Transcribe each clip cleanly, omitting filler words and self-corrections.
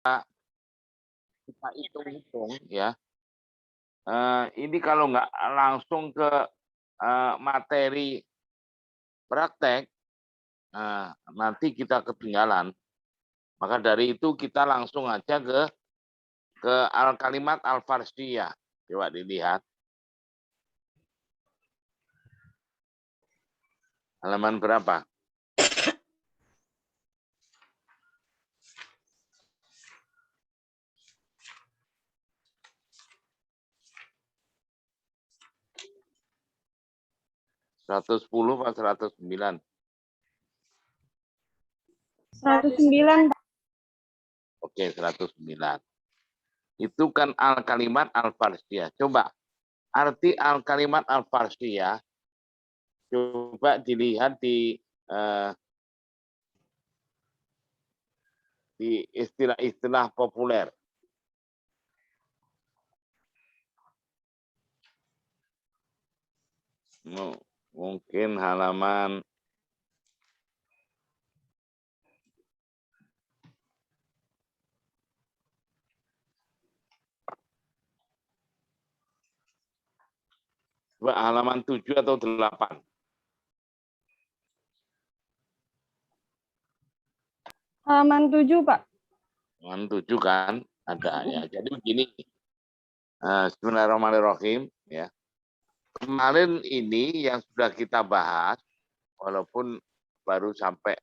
kita hitung-hitung ya, ini kalau nggak langsung ke materi praktek, nanti kita ketinggalan. Maka dari itu kita langsung aja ke kalimat al-farsiyah. Coba dilihat. Halaman berapa? Seratus 110 atau 109? 109. Oke, 109. Itu kan al-kalimat al-farsiyah. Coba arti al-kalimat al-farsiyah, coba dilihat di istilah-istilah populer. Mungkin halaman halaman 7 atau 8. Halaman 7, Pak. Halaman 7 kan ada ya. Jadi begini. Bismillahirrahmanirrahim ya. Kemarin ini yang sudah kita bahas, walaupun baru sampai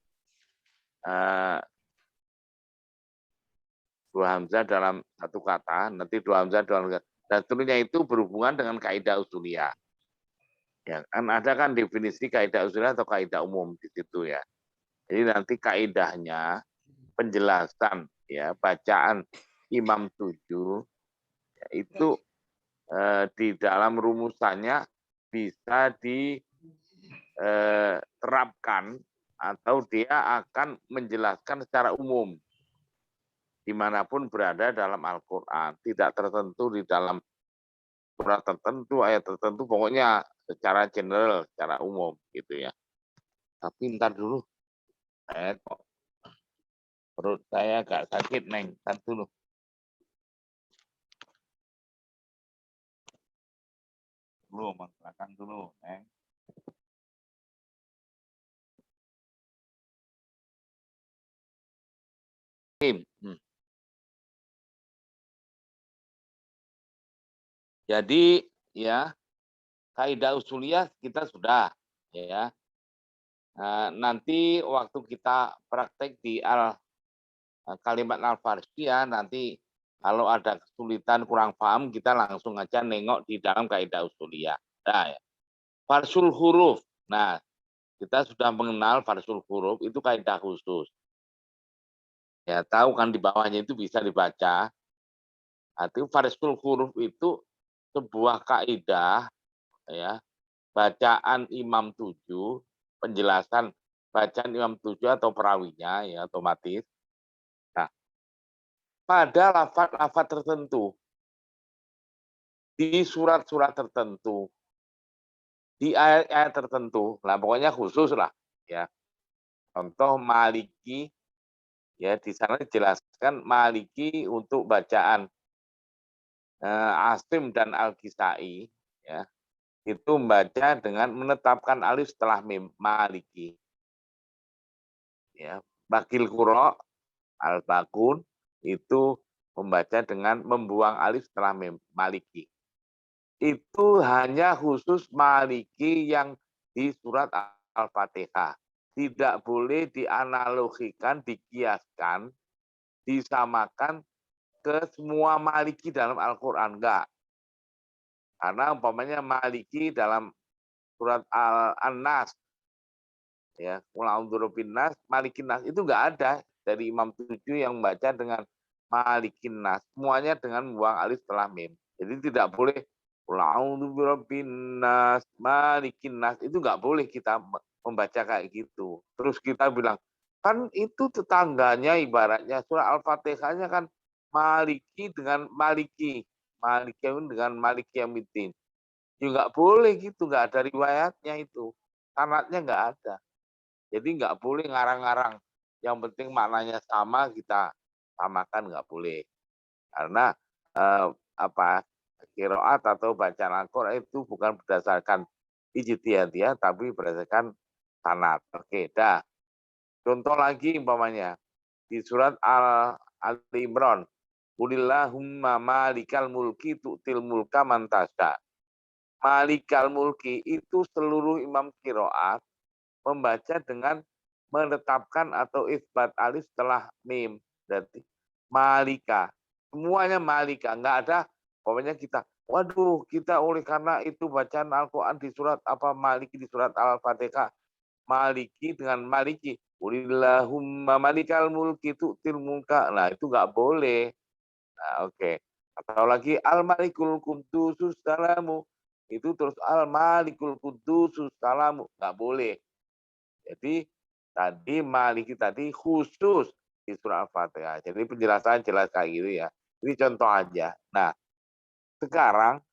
dua hamzah dalam satu kata, nanti dua hamzah dalam kata. Dan seterusnya itu berhubungan dengan kaidah usuliyah. Ya, kan ada kan definisi kaidah usuliyah atau kaidah umum di situ ya. Jadi nanti kaidahnya penjelasan ya bacaan Imam 7 ya, itu di dalam rumusannya bisa diterapkan atau dia akan menjelaskan secara umum dimanapun berada dalam Al-Quran, tidak tertentu di dalam surat tertentu, ayat tertentu, pokoknya secara general, secara umum gitu ya. Tapi ntar dulu, kok perut saya agak sakit, Neng, ntar dulu. Makan dulu, Neng. Jadi ya kaidah usuliyah kita sudah ya. Nanti waktu kita praktek di kalimat al-farsiyah nanti kalau ada kesulitan kurang paham kita langsung aja nengok di dalam kaidah usuliyah. Nah, ya. Farsul huruf. Nah, kita sudah mengenal farsul huruf itu kaidah khusus. Ya, tahu kan di bawahnya itu bisa dibaca. Arti farsul huruf itu sebuah kaidah ya, bacaan Imam 7, penjelasan bacaan Imam 7 atau perawinya ya otomatis. Nah, pada lafaz-lafaz tertentu di surat-surat tertentu, di ayat-ayat tertentu, lah pokoknya khusus lah ya. Contoh Maliki ya di sana dijelaskan Maliki untuk bacaan Asim dan Al-Kisai ya. Itu membaca dengan menetapkan alif setelah mim, Maliki. Ya, Bakil Qura Al-Bakun itu membaca dengan membuang alif setelah mim, Maliki. Itu hanya khusus Maliki yang di surat Al-Fatihah. Tidak boleh dianalogikan, dikiaskan, disamakan ke semua Maliki dalam Al-Quran. Enggak. Karena umpamanya Maliki dalam surat An-Nas, ya, Nas, Malikin Nas, itu enggak ada dari Imam 7 yang membaca dengan Malikin Nas. Semuanya dengan membuang alif setelah mim. Jadi tidak boleh Nas, Malikin Nas, itu enggak boleh kita membaca kayak gitu. Terus kita bilang, kan itu tetangganya ibaratnya surah Al-Fatihahnya kan Maliki dengan Maliki. Maliki dengan Maliki Yaumiddin. Ya nggak boleh gitu, nggak ada riwayatnya itu. Sanadnya nggak ada. Jadi nggak boleh ngarang-ngarang. Yang penting maknanya sama kita samakan nggak boleh. Karena qiraat atau bacaan Al-Qur'an itu bukan berdasarkan ijtihadiyah tapi berdasarkan sanad. Oke, dah. Contoh lagi umpamanya di surat Al-Imran, "Qulillahumma malikal mulki tu'til mulka man tasya." Malikal mulki itu seluruh imam qiraat membaca dengan menetapkan atau isbat alif setelah mim. Berarti malika. Semuanya malika. Enggak ada pokoknya kita, waduh, kita oleh karena itu bacaan Al-Quran di surat maliki di surat Al-Fatihah. Maliki dengan maliki. Qulillahumma malikal mulki tu'til mulka. Nah, itu enggak boleh. Nah, oke. Atau lagi al-malikul qudusus salamu. Itu terus al-malikul qudusus salamu. Enggak boleh. Jadi tadi maliki tadi khusus di surah Al-Fatihah. Jadi penjelasan jelas kayak gitu ya. Ini contoh aja. Nah, sekarang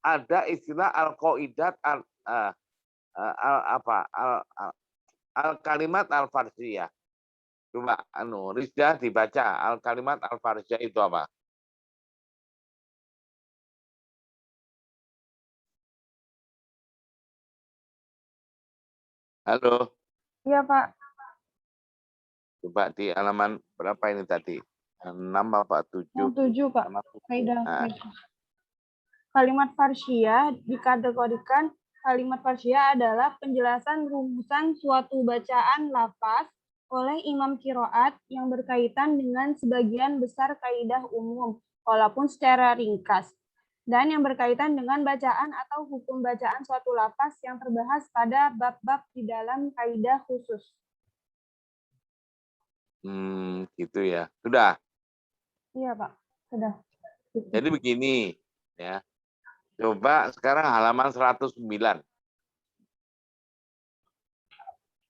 ada istilah al-qaidat al-kalimat al-farsiyah. Coba Rizda dibaca al-kalimat al-farsiyah itu apa? Halo. Iya, Pak. Coba di halaman berapa ini tadi? 6 apa 7? 7, Pak. Kaidah. Nah. Kalimat farsyah dikategorikan kalimat farsyah adalah penjelasan rumusan suatu bacaan lafaz oleh imam qiraat yang berkaitan dengan sebagian besar kaidah umum, walaupun secara ringkas, dan yang berkaitan dengan bacaan atau hukum bacaan suatu lafaz yang terbahas pada bab-bab di dalam kaidah khusus. Gitu ya. Sudah? Iya, Pak. Sudah. Jadi begini, ya. Coba sekarang halaman 109.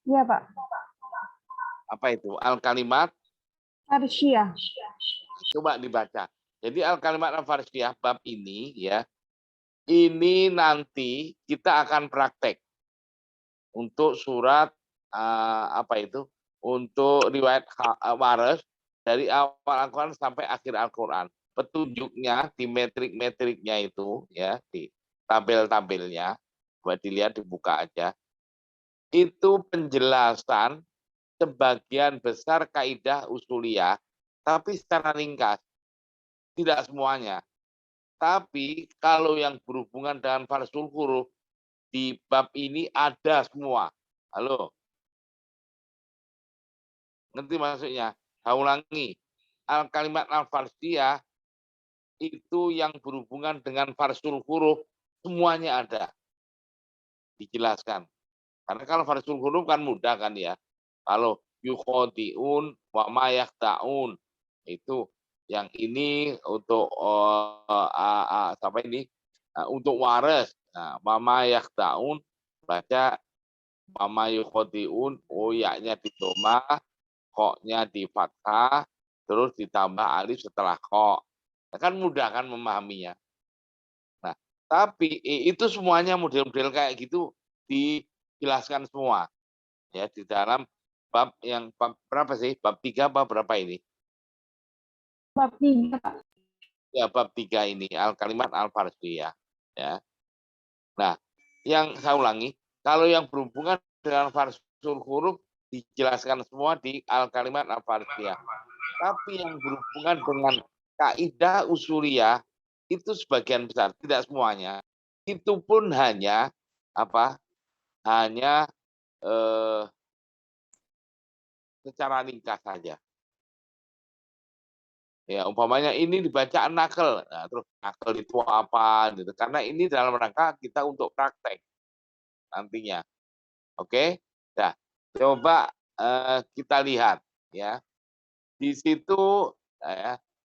Iya, Pak. Apa itu? Al-kalimat farsyah. Coba dibaca. Jadi al-kalimat al-farsyah bab ini ya. Ini nanti kita akan praktek untuk surat untuk riwayat waras dari awal Al-Quran sampai akhir Al-Quran. Petunjuknya di metrik-metriknya itu ya, di tabel-tabelnya, buat dilihat, dibuka aja. Itu penjelasan sebagian besar kaidah usuliyah, tapi secara ringkas. Tidak semuanya. Tapi kalau yang berhubungan dengan farsul huruf, di bab ini ada semua. Halo? Ngerti maksudnya? Saya ulangi. Al-kalimat al-farsiyah itu yang berhubungan dengan farsul huruf, semuanya ada. Dijelaskan. Karena kalau farsul huruf kan mudah kan ya. Kalau yukhodi'un wa ma yakhta'un, itu yang ini untuk sampai ini untuk waras. Nah, wa ma yakhta'un baca wa ma yukhodi'un, ya-nya di doma, kok-nya di fathah, terus ditambah alif setelah kok. Kan mudah kan memahaminya. Nah, tapi itu semuanya model-model kayak gitu dijelaskan semua ya di dalam bab yang bab berapa sih? Bab 3 apa berapa ini? Bab 3. Ya, bab 3 ini al-kalimat al-farsiyah ya. Nah, yang saya ulangi, kalau yang berhubungan dengan farsul huruf dijelaskan semua di al-kalimat al-farsiyah. Tapi yang berhubungan dengan kaidah usuliyah itu sebagian besar, tidak semuanya. Itu pun hanya hanya secara ringkas saja. Ya, umpamanya ini dibaca nakel. Nah, terus nakel itu apa gitu. Karena ini dalam rangka kita untuk praktek nantinya. Oke? Nah, coba kita lihat ya. Di situ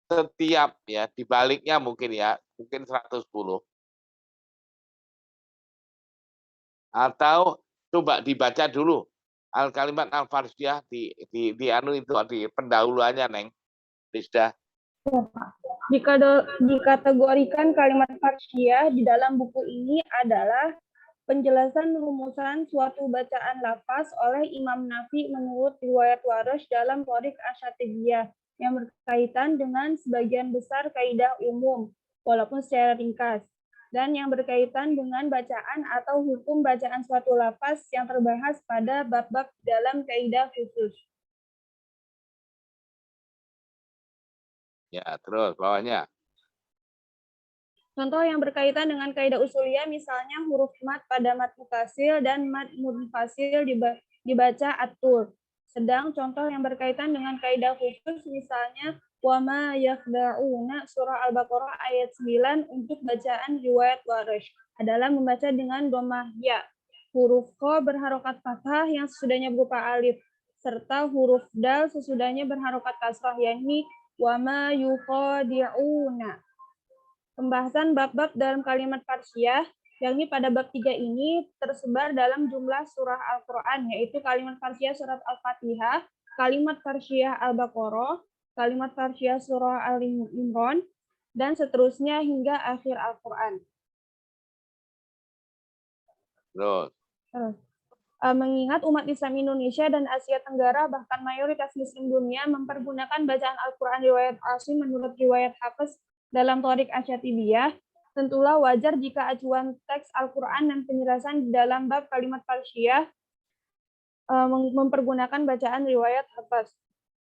setiap ya dibaliknya mungkin 110. Atau coba dibaca dulu al-kalimat al-farsiyah di anu itu di pendahuluannya, Neng. Rizda. Dikategorikan kalimat farsyah di dalam buku ini adalah penjelasan rumusan suatu bacaan lafaz oleh Imam Nafi menurut riwayat Warosh dalam Thoriq Asyatibiyah yang berkaitan dengan sebagian besar kaidah umum, walaupun secara ringkas, dan yang berkaitan dengan bacaan atau hukum bacaan suatu lafaz yang terbahas pada bab-bab dalam kaidah khusus. Ya, terus bawahnya. Contoh yang berkaitan dengan kaidah usuliyah misalnya huruf mat pada mat mutasil dan mat munfasil dibaca atur. Sedang contoh yang berkaitan dengan kaidah khusus misalnya wa ma yakhda'una surah Al-Baqarah ayat 9 untuk bacaan riwayat Warsh adalah membaca dengan dhammah ya. Huruf qa berharokat fathah yang sesudahnya berupa alif serta huruf dal sesudahnya berharokat kasrah yakni wa ma yuqadi'una. Pembahasan bab-bab dalam kalimat farsiyah, yakni pada bab 3 ini tersebar dalam jumlah surah Al-Quran, yaitu kalimat farsiyah surat Al-Fatihah, kalimat farsiyah Al-Baqarah, kalimat farsiyah surah Al-Imran, dan seterusnya hingga akhir Al-Quran. Terus. Mengingat umat Islam Indonesia dan Asia Tenggara, bahkan mayoritas Muslim dunia mempergunakan bacaan Al-Quran riwayat Asim menurut riwayat Hafiz dalam Thoriq Asyatibiyah, tentulah wajar jika acuan teks Al-Quran dan penjelasan di dalam bab kalimat farsiyah mempergunakan bacaan riwayat Hafiz.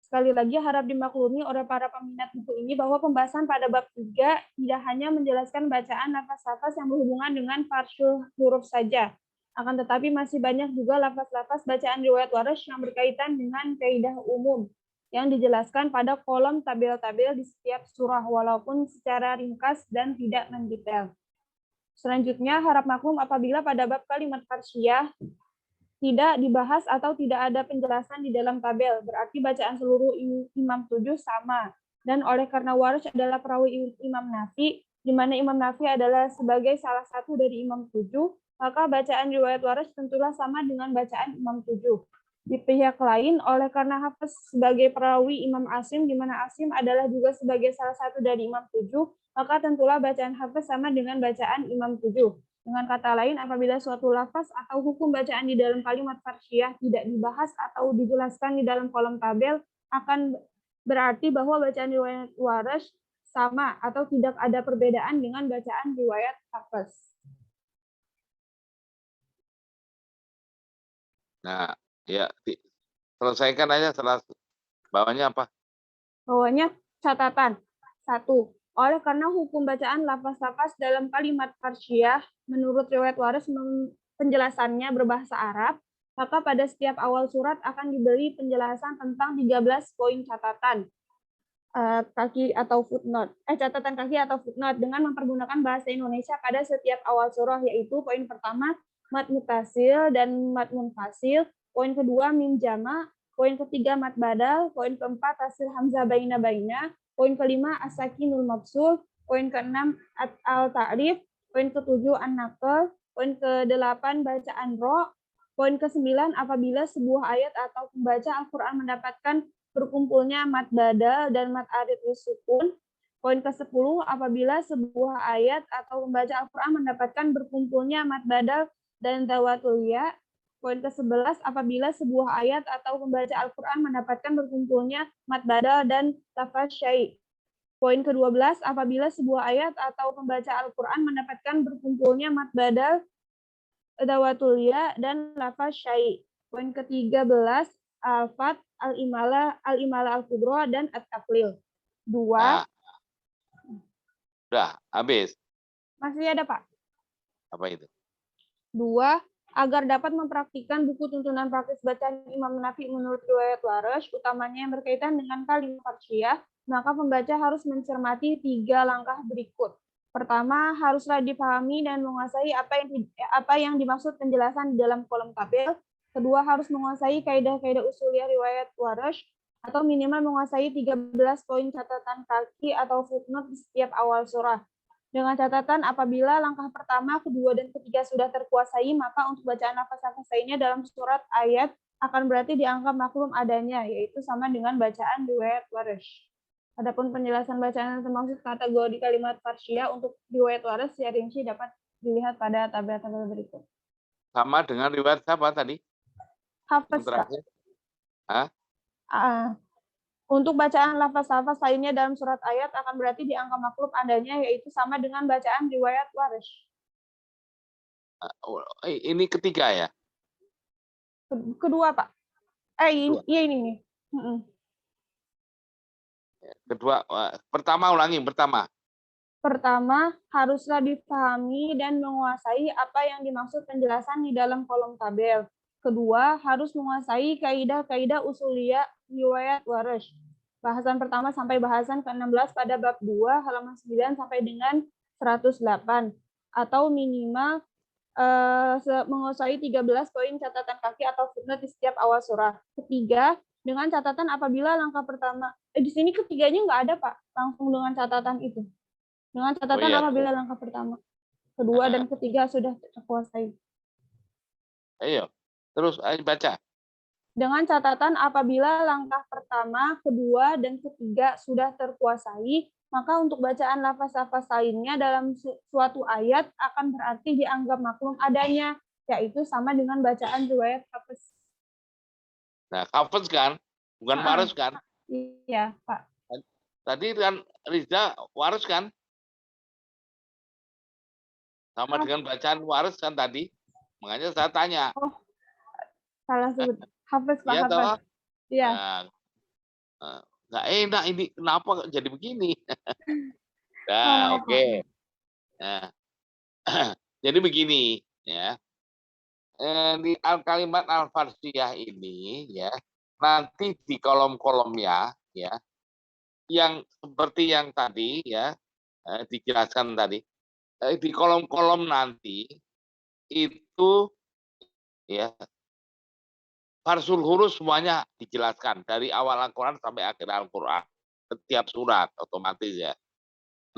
Sekali lagi harap dimaklumi oleh para peminat buku ini bahwa pembahasan pada bab 3 tidak hanya menjelaskan bacaan lafaz-lafaz yang berhubungan dengan farsul huruf saja, akan tetapi masih banyak juga lafaz-lafaz bacaan riwayat Warsh yang berkaitan dengan kaidah umum yang dijelaskan pada kolom tabel-tabel di setiap surah, walaupun secara ringkas dan tidak mendetail. Selanjutnya, harap maklum apabila pada bab kalimat farsiyah tidak dibahas atau tidak ada penjelasan di dalam tabel, berarti bacaan seluruh Imam 7 sama. Dan oleh karena Warsh adalah perawi Imam Nafi, di mana Imam Nafi adalah sebagai salah satu dari Imam 7, maka bacaan riwayat Warsh tentulah sama dengan bacaan Imam 7. Di pihak lain, oleh karena Hafiz sebagai perawi Imam Asim, di mana Asim adalah juga sebagai salah satu dari Imam 7, maka tentulah bacaan Hafiz sama dengan bacaan Imam 7. Dengan kata lain, apabila suatu lafaz atau hukum bacaan di dalam kalimat farsiyah tidak dibahas atau dijelaskan di dalam kolom tabel, akan berarti bahwa bacaan riwayat Warsh sama atau tidak ada perbedaan dengan bacaan riwayat Hafiz. Nah, ya, selesaikan aja setelah bawahnya apa? Bawahnya catatan. 1. Oleh karena hukum bacaan lafaz-lafaz dalam kalimat farsiyah menurut riwayat Warsh penjelasannya berbahasa Arab, maka pada setiap awal surat akan diberi penjelasan tentang 13 poin catatan kaki atau footnote. Catatan kaki atau footnote dengan mempergunakan bahasa Indonesia pada setiap awal surah, yaitu poin pertama mat mutasil dan mat munfasil, poin kedua mim jama, poin ketiga mat badal, poin keempat tasil hamzah baina-baina, poin kelima as-sakinul mafsul, poin keenam al-ta'rif, poin ketujuh an-naql, poin kedelapan bacaan ro, poin ke-9 apabila sebuah ayat atau pembaca Al-Quran mendapatkan berkumpulnya mat badal dan mat arid sukun. Poin ke-10 apabila sebuah ayat atau pembaca Al-Quran mendapatkan berkumpulnya mat badal dan dawatul ya. Poin ke-11 apabila sebuah ayat atau pembaca Al-Quran mendapatkan berkumpulnya mat badal dan lafaz syai'. Poin ke-12 apabila sebuah ayat atau pembaca Al-Quran mendapatkan berkumpulnya mat badal, dawatul ya dan lafaz syai'. Poin ke-13 al-fat, al-imala al-kubra, dan at-taqlil. 2. Nah, udah, habis. Masih ada, Pak? Apa itu? 2. Agar dapat mempraktikkan buku tuntunan praktis bacaan Imam Nafi menurut riwayat Warsh, utamanya yang berkaitan dengan kalimat farsiyah, maka pembaca harus mencermati 3 langkah berikut. Pertama, haruslah dipahami dan menguasai apa yang dimaksud penjelasan di dalam kolom tabel. Kedua, harus menguasai kaidah-kaidah usuliyah riwayat Warsh, atau minimal menguasai 13 poin catatan kaki atau footnote di setiap awal surah. Dengan catatan apabila langkah pertama, kedua, dan ketiga sudah terkuasai, maka untuk bacaan lafaz-lafaz lainnya dalam surat ayat akan berarti dianggap maklum adanya, yaitu sama dengan bacaan riwayat Warsh. Adapun penjelasan bacaan yang termaksud kategori kalimat farsiyah untuk riwayat Warsh secara rinci dapat dilihat pada tabel-tabel berikut. Sama dengan riwayat siapa tadi? Hafiz, terakhir. Hah? Untuk bacaan lafaz-lafaz lainnya dalam surat ayat akan berarti di angka maklum adanya, yaitu sama dengan bacaan riwayat Warsh. Ini ketiga ya? Kedua, Pak. Kedua. Iya ini nih. Kedua, pertama ulangi, pertama. Pertama, haruslah dipahami dan menguasai apa yang dimaksud penjelasan di dalam kolom tabel. Kedua, harus menguasai kaidah-kaidah usuliyah riwayat Warsh. Bahasan pertama sampai bahasan ke-16 pada bab 2 halaman 9 sampai dengan 108 atau minimal menguasai 13 poin catatan kaki atau footnote di setiap awal surah. Ketiga, dengan catatan apabila langkah pertama, di sini ketiganya nggak ada, Pak, langsung dengan catatan itu. Dengan catatan apabila langkah pertama, kedua, dan ketiga sudah terkuasai. Ayo, terus ayo baca. Dengan catatan apabila langkah pertama, kedua, dan ketiga sudah terkuasai, maka untuk bacaan lafaz-lafaz lainnya dalam suatu ayat akan berarti dianggap maklum adanya, yaitu sama dengan bacaan riwayat Hafiz. Nah, Hafiz kan, bukan Warsh kan? Iya, Pak. Tadi kan Riza Warsh kan? Sama dengan bacaan Warsh kan tadi? Makanya saya tanya. Oh, salah sebut. Hafiz, Pak. Iya toh? Iya. Nggak enak ini, kenapa jadi begini? Nah, oke. Nah, jadi begini ya. Di kalimat al-farsiyah ini ya, nanti di kolom-kolomnya ya, yang seperti yang tadi ya dijelaskan tadi, di kolom-kolom nanti itu ya farsul huruf semuanya dijelaskan dari awal Al-Quran sampai akhir Al-Quran, setiap surat otomatis ya.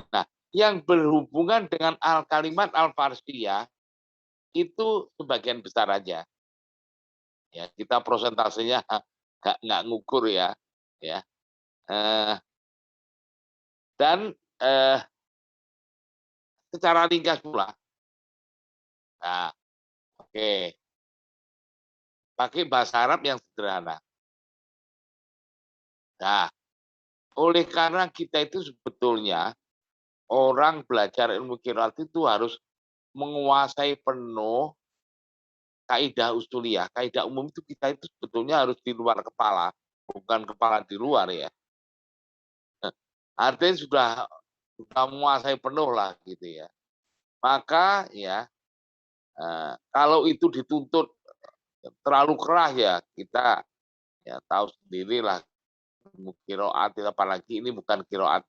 Nah, yang berhubungan dengan kalimat al-farsiyah itu sebagian besar aja. Ya, kita prosentasenya nggak ngukur ya. Dan secara ringkas pula. Nah, oke. Pakai bahasa Arab yang sederhana. Nah, oleh karena kita itu sebetulnya orang belajar ilmu qiraat itu harus menguasai penuh kaidah usuliyah. Kaidah umum itu kita itu sebetulnya harus di luar kepala, bukan kepala di luar ya. Artinya sudah menguasai penuh lah gitu ya. Maka ya kalau itu dituntut terlalu keras ya kita ya tahu sendiri lah kiroat, apalagi ini bukan kiroat,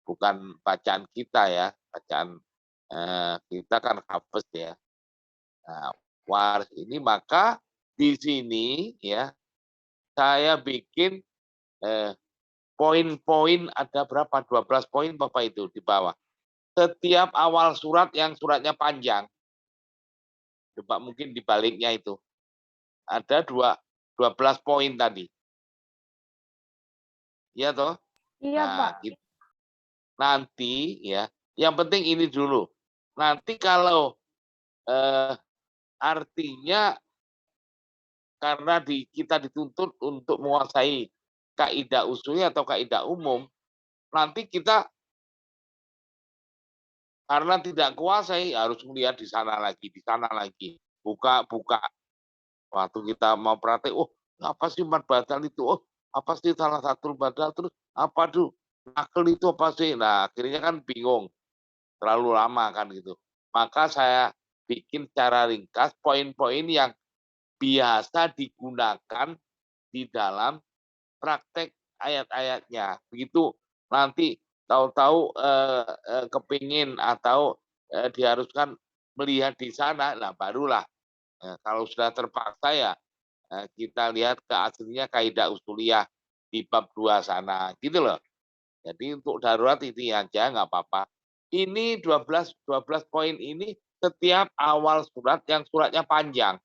bukan bacaan kita ya, bacaan kita kan hafes ya. Nah, Warsh ini maka di sini ya saya bikin poin-poin ada berapa? 12 poin Bapak itu di bawah. Setiap awal surat yang suratnya panjang, coba mungkin di baliknya itu ada 12 poin tadi. Iya toh? Iya, nah, Pak. Gitu. Nanti ya, yang penting ini dulu. Nanti kalau artinya karena kita dituntut untuk menguasai kaidah usulnya atau kaidah umum, nanti kita karena tidak kuasai harus melihat di sana lagi, buka waktu kita mau praktek, oh apa sih mat badal itu, oh apa sih salah satu badal, terus apa tuh nakal itu apa sih, nah akhirnya kan bingung, terlalu lama kan gitu. Maka saya bikin cara ringkas poin-poin yang biasa digunakan di dalam praktek ayat-ayatnya. Begitu nanti tahu-tahu kepingin atau diharuskan melihat di sana, nah barulah kalau sudah terpaksa ya kita lihat ke aslinya kaidah usuliyah di bab 2 sana, gitu loh. Jadi untuk darurat ini aja nggak apa-apa. Ini 12 poin ini setiap awal surat yang suratnya panjang.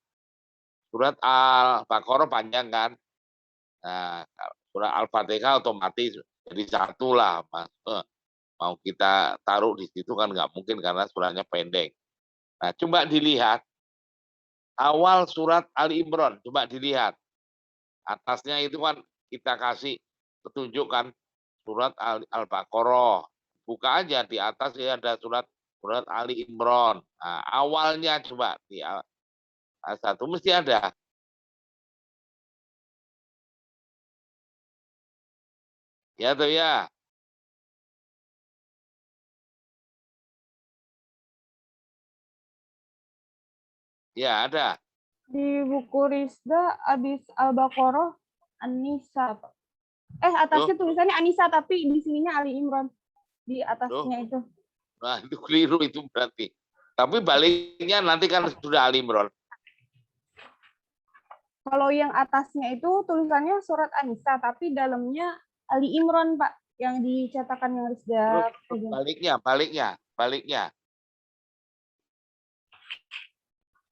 Surat Al-Baqarah panjang kan. Nah, surat Al-Fatihah otomatis jadi satu lah. Mau kita taruh di situ kan nggak mungkin karena suratnya pendek. Nah, coba dilihat awal surat Ali Imran, coba dilihat. Atasnya itu kan kita kasih petunjuk kan, surat Al-Baqarah. Buka aja di atas ya ada surat Ali Imran. Nah, awalnya coba di satu mesti ada. Ya tuh ya. Ya ada. Di buku Rizda habis Al-Baqarah An-Nisa. Atasnya tulisannya Anisa tapi di sininya Ali Imran di atasnya itu. Nah, itu keliru itu berarti. Tapi baliknya nanti kan sudah Ali Imran. Kalau yang atasnya itu tulisannya surat Anisa tapi dalamnya Ali Imran, Pak, yang dicetakan yang Rizda. Terus baliknya.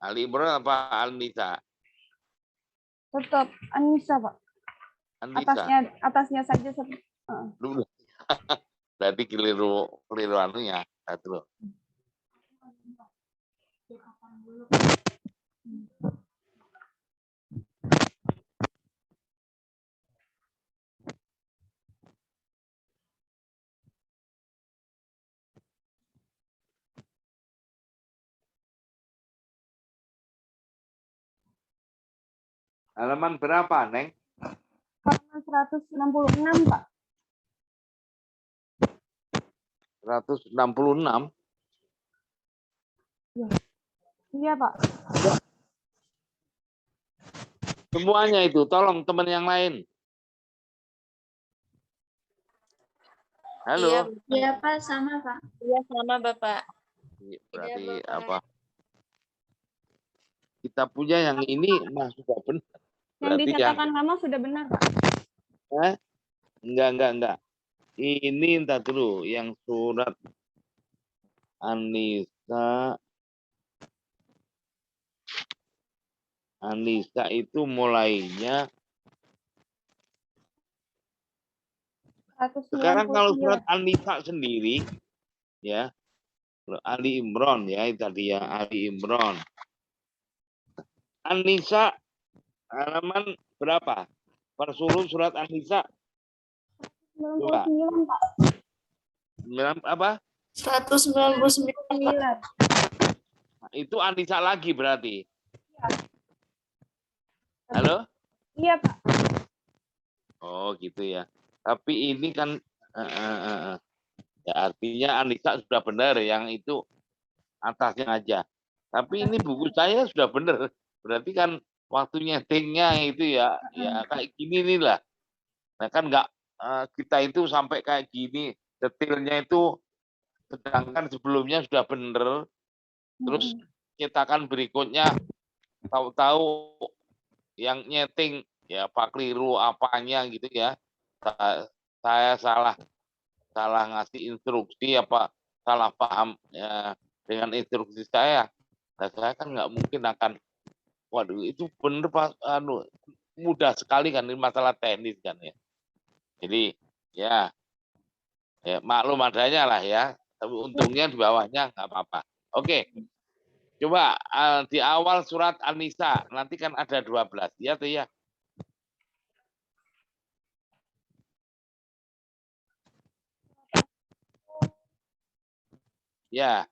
Ali Imran apa Al-Nisa? Tetap Anisa, Pak. An-Nisa. Atasnya saja. Berarti keliru anunya. Satu. Halaman berapa, Neng? Halaman 166, Pak. 166. Iya, Pak. Semuanya itu, tolong teman yang lain. Halo. Iya, Pak, sama, Pak. Iya, sama, Bapak. Berarti Iya, Bapak. apa? Kita punya yang ini sudah benar. Yang dicetakan lama sudah benar, Pak. Enggak. Ini entar dulu yang surat Anisa itu mulainya. Sekarang kalau surat An-Nisa sendiri, ya, Ali Imran ya, itu tadi ya, Ali Imran. An-Nisa halaman berapa? Persuruh surat An-Nisa. 99, Pak. 9 apa? 199. Nah, itu An-Nisa lagi berarti. Halo? Iya, Pak. Oh, gitu ya. Tapi ini kan ya artinya An-Nisa sudah benar, yang itu atasnya aja. Tapi ini buku saya sudah benar. Berarti kan waktu nyetingnya itu ya kayak gini nih lah. Nah kan nggak kita itu sampai kayak gini detailnya itu, sedangkan sebelumnya sudah benar. Terus cetakan berikutnya tahu-tahu yang nyeting ya Pak keliru apanya gitu ya. Saya salah ngasih instruksi apa salah paham ya dengan instruksi saya. Nah, saya kan nggak mungkin akan, waduh itu bener Pak, mudah sekali kan, ini masalah teknis kan ya. Jadi ya maklum adanya lah ya, tapi untungnya di bawahnya nggak apa-apa. Oke, coba di awal surat An-Nisa, nanti kan ada 12, ya tuh ya. Ya.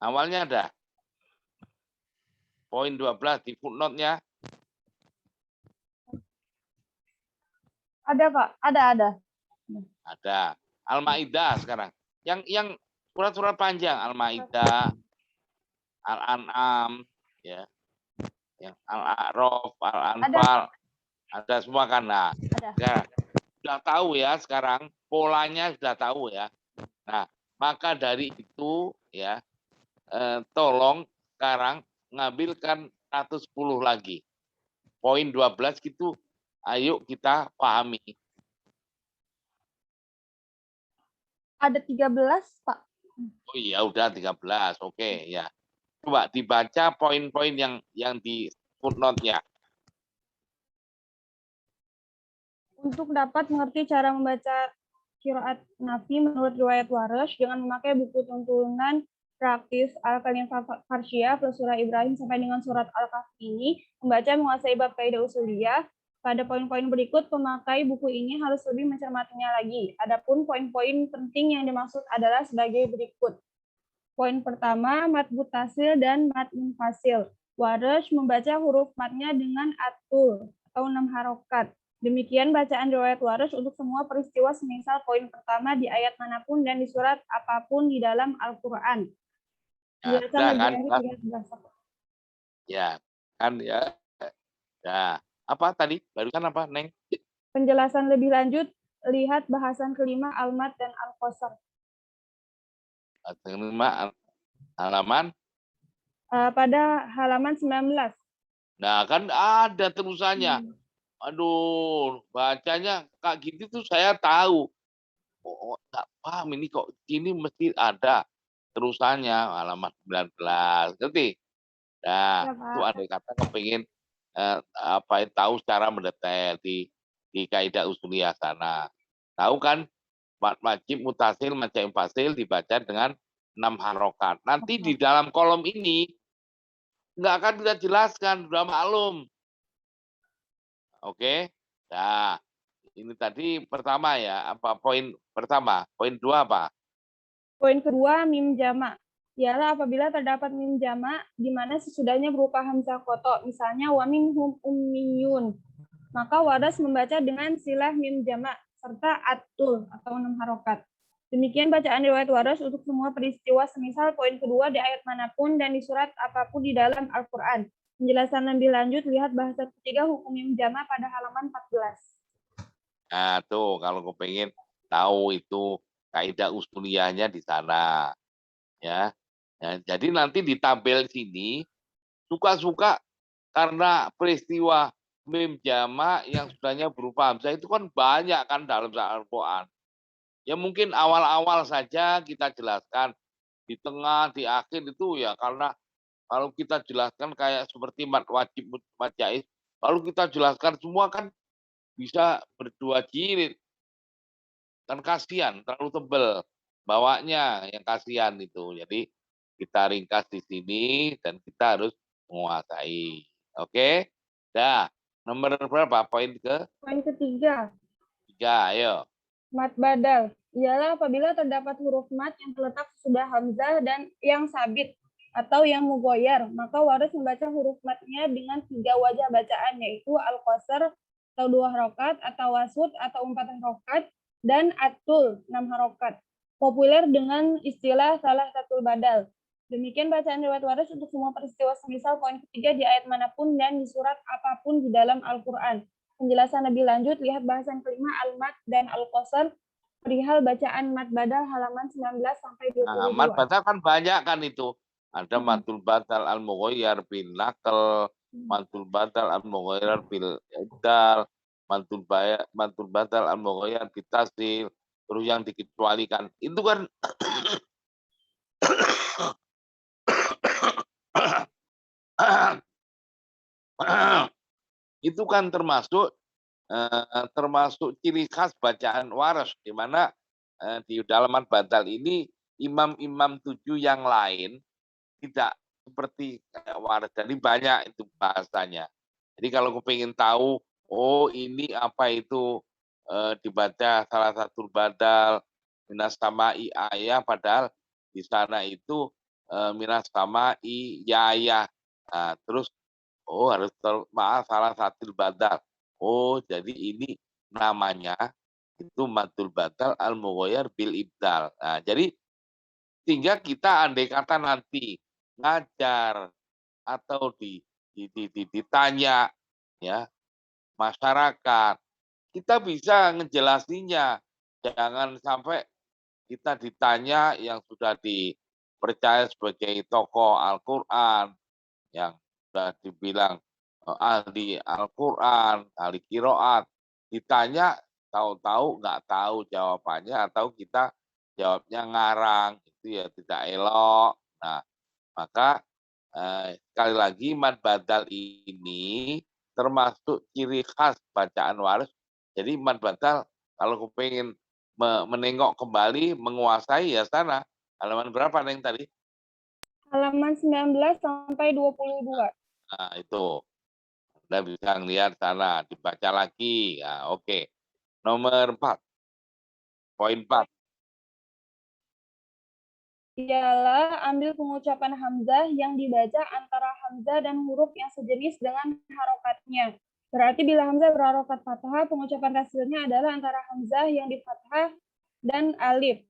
Awalnya ada. Poin 12 di footnote-nya. Ada, Pak. Ada. Ada. Al-Maidah sekarang. Yang surat-surat panjang, Al-Maidah, Al-An'am, ya. Yang Al-A'raf, Al-Anfal. Ada semua kan. Nah, ya, sudah tahu ya sekarang, polanya sudah tahu ya. Nah, maka dari itu ya tolong sekarang ngambilkan 110 lagi. Poin 12 gitu, ayo kita pahami. Ada 13, Pak. Oh iya, udah 13. Oke, ya. Coba dibaca poin-poin yang di footnote-nya. Untuk dapat mengerti cara membaca qiraat Nafi menurut riwayat Warsh dengan memakai buku tuntunan praktis Al-Kalimah Farsyah plus surah Ibrahim sampai dengan surat Al-Kahfi ini, membaca menguasai bab kaidah usuliyah, Pada poin-poin berikut, pemakai buku ini harus lebih mencermatinya lagi. Adapun poin-poin penting yang dimaksud adalah sebagai berikut. Poin pertama, mat mutasil dan mat munfasil. Waresh membaca huruf matnya dengan atul atau 6 harokat. Demikian bacaan riwayat Waresh untuk semua peristiwa semisal poin pertama di ayat manapun dan di surat apapun di dalam Al-Quran. Ya, Penjelasan nah, lebih kan, lanjut di belakang. ya, kan ya. Nah, apa tadi? Barusan apa, Neng? Penjelasan lebih lanjut, lihat bahasan kelima Al-Mat dan Al-Qasar. Kelima halaman. Pada halaman 19. Nah, kan ada terusannya. Aduh, bacanya Kak Giti tuh saya tahu. Oh, nggak paham ini kok ini mesti ada terusannya halaman 19. Ngerti? Nah, Ya, itu Pak. ada kata kepingin tahu secara mendetail di kaidah usuliyah sana. Tahu kan wajib mutasil majim fasil dibaca dengan 6 harokat. Nanti di dalam kolom ini nggak akan kita jelaskan, sudah maklum. Oke. Nah, ini tadi pertama ya, apa poin pertama? Poin 2 apa? Poin kedua, mim jamak. Ialah apabila terdapat mim jamak di mana sesudahnya berupa hamzah kotok, misalnya wa minhum ummiyun. Maka waras membaca dengan silah mim jamak serta atul atau 6 harokat. Demikian bacaan riwayat waras untuk semua peristiwa semisal poin kedua di ayat manapun dan di surat apapun di dalam Al-Quran. Penjelasan lebih lanjut, lihat bahasa ketiga hukum mim jamak pada halaman 14. Nah, tuh kalau kepengen tahu itu kaidah usuliyahnya di sana. Ya. Ya, jadi nanti di tabel sini suka-suka karena peristiwa mim jamak yang sudahnya berupa hamzah itu kan banyak kan dalam Al-Quran. Ya mungkin awal-awal saja kita jelaskan, di tengah, di akhir itu ya karena kalau kita jelaskan kayak seperti mat wajib mat jaiz, lalu kita jelaskan semua kan bisa berdua jilid. Kan kasihan, terlalu tebel bawanya yang kasihan itu. Jadi kita ringkas di sini dan kita harus menguasai. Oke? Dah, nomor berapa? Poin Poin ketiga, ketiga, ayo. mat badal. Ialah apabila terdapat huruf mat yang terletak sesudah hamzah dan yang sabit atau yang mugoyar, maka waris membaca huruf matnya dengan 3 wajah bacaan, yaitu al-qasar atau 2 harokat, atau wasud atau 4 harokat, dan atul 6 harokat. Populer dengan istilah salah satu badal. Demikian bacaan riwayat waris untuk semua peristiwa semisal poin ketiga di ayat manapun dan di surat apapun di dalam Al-Quran. Penjelasan lebih lanjut, lihat bahasan kelima Al-Mat dan Al-Qasar perihal bacaan mat badal halaman 19 sampai 22. Nah, mat badal kan banyak kan itu. Ada matul badal al-mughayyar bil naql, matul badal al-mughayyar bil idal, matul badal al-mughayyar bil tasdil, terus yang dikecualikan. Itu kan itu kan termasuk ciri khas bacaan waras, di mana di dalam mat badal ini imam-imam 7 yang lain tidak seperti waras. Jadi banyak itu bahasanya. Jadi kalau kepingin tahu, oh ini apa itu dibaca salah satu badal minas samai ayah, padahal di sana itu minas samai yaya. Nah, terus oh harus maaf salah satu badal. Oh jadi ini namanya itu matul badal al-mughayyar bil ibdal. Nah, jadi sehingga kita andai kata nanti ngajar atau ditanya ya masyarakat, kita bisa ngejelasinnya. Jangan sampai kita ditanya yang sudah dipercaya sebagai tokoh Al-Quran, yang sudah dibilang ahli Al-Quran, ahli qiraat, ditanya tahu-tahu nggak tahu jawabannya atau kita jawabnya ngarang, itu ya tidak elok. Nah, maka sekali lagi mat badal ini termasuk ciri khas bacaan waris. Jadi mat badal kalau kepengen menengok kembali, menguasai ya sana. Halaman berapa Neng tadi? Halaman 19 sampai 22. Nah, itu. Anda bisa lihat sana, dibaca lagi. Nah, oke. Nomor 4. Poin 4. Ialah ambil pengucapan hamzah yang dibaca antara hamzah dan huruf yang sejenis dengan harokatnya. Berarti bila hamzah berharokat fathah, pengucapan tasdilnya adalah antara hamzah yang di fathah dan alif,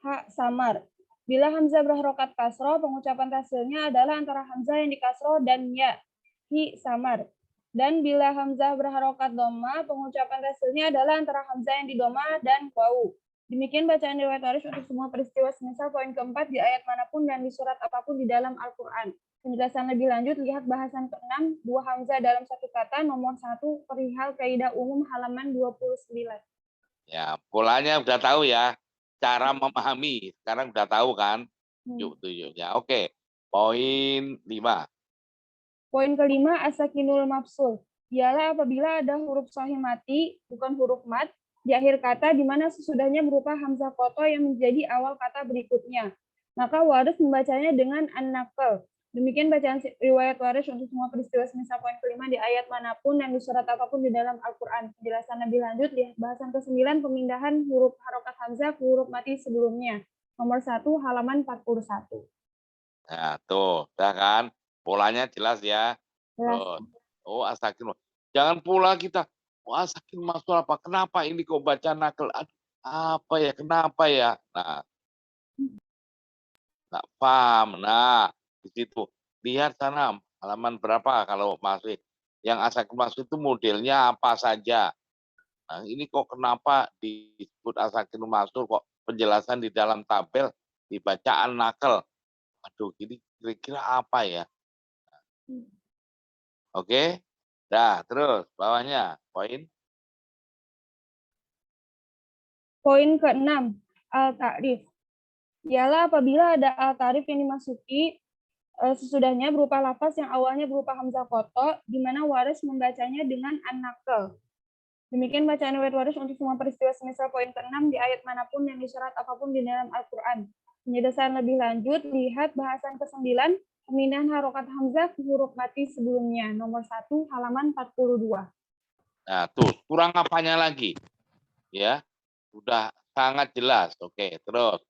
ha samar. Bila hamzah berharokat kasroh, pengucapan tasdilnya adalah antara hamzah yang di kasroh dan ya, hi samar. Dan bila hamzah berharokat doma, pengucapan tasdilnya adalah antara hamzah yang di doma dan wawu. Demikian bacaan riwayat waris untuk semua peristiwa semisal poin keempat di ayat manapun dan di surat apapun di dalam Al-Quran. Penjelasan lebih lanjut, lihat bahasan ke-6, dua hamzah dalam satu kata, nomor 1, perihal kaidah umum halaman 29. Ya, polanya udah tahu ya. Cara memahami, sekarang udah tahu kan? Tunjuk-tunjuknya. Oke. Poin 5. Poin kelima, asakinul mafsul. Ialah apabila ada huruf sahih mati, bukan huruf mat, di akhir kata di mana sesudahnya berupa hamzah koto yang menjadi awal kata berikutnya. Maka waris membacanya dengan an-naql. Demikian bacaan riwayat waris untuk semua peristiwa semisal poin kelima di ayat manapun dan di surat apapun di dalam Al-Quran. Penjelasan lebih lanjut di bahasan ke-9, pemindahan huruf harokat hamzah ke huruf mati sebelumnya. Nomor 1, halaman 41. Nah, tuh, udah kan? Polanya jelas ya. Jelas. Oh, astagfirullah. Jangan pula kita, astagfirullah maksud apa? Kenapa ini kok baca nakal? Apa ya? Kenapa ya? Nah, nggak paham. Nah, di situ. Lihat sana, halaman berapa kalau masih. Yang astagfirullah maksud itu modelnya apa saja. Nah, ini kok kenapa disebut astagfirullah maksud kok penjelasan di dalam tabel di bacaan nakal. Aduh, gini kira-kira apa ya? Oke. Dah, terus bawahnya poin. Poin ke-6, al-ta'rif. Ialah apabila ada al-ta'rif yang dimasuki sesudahnya berupa lafaz yang awalnya berupa hamzah koto, di mana waris membacanya dengan an-naql. Demikian bacaan riwayat waris untuk semua peristiwa semisal poin ke-6 di ayat manapun yang di surat apapun di dalam Al-Quran. Penjelasan lebih lanjut, lihat bahasan ke-9, pemindahan harokat hamzah ke huruf mati sebelumnya. Nomor 1, halaman 42. Nah, tuh, kurang apanya lagi? Ya, sudah sangat jelas. Oke, terus.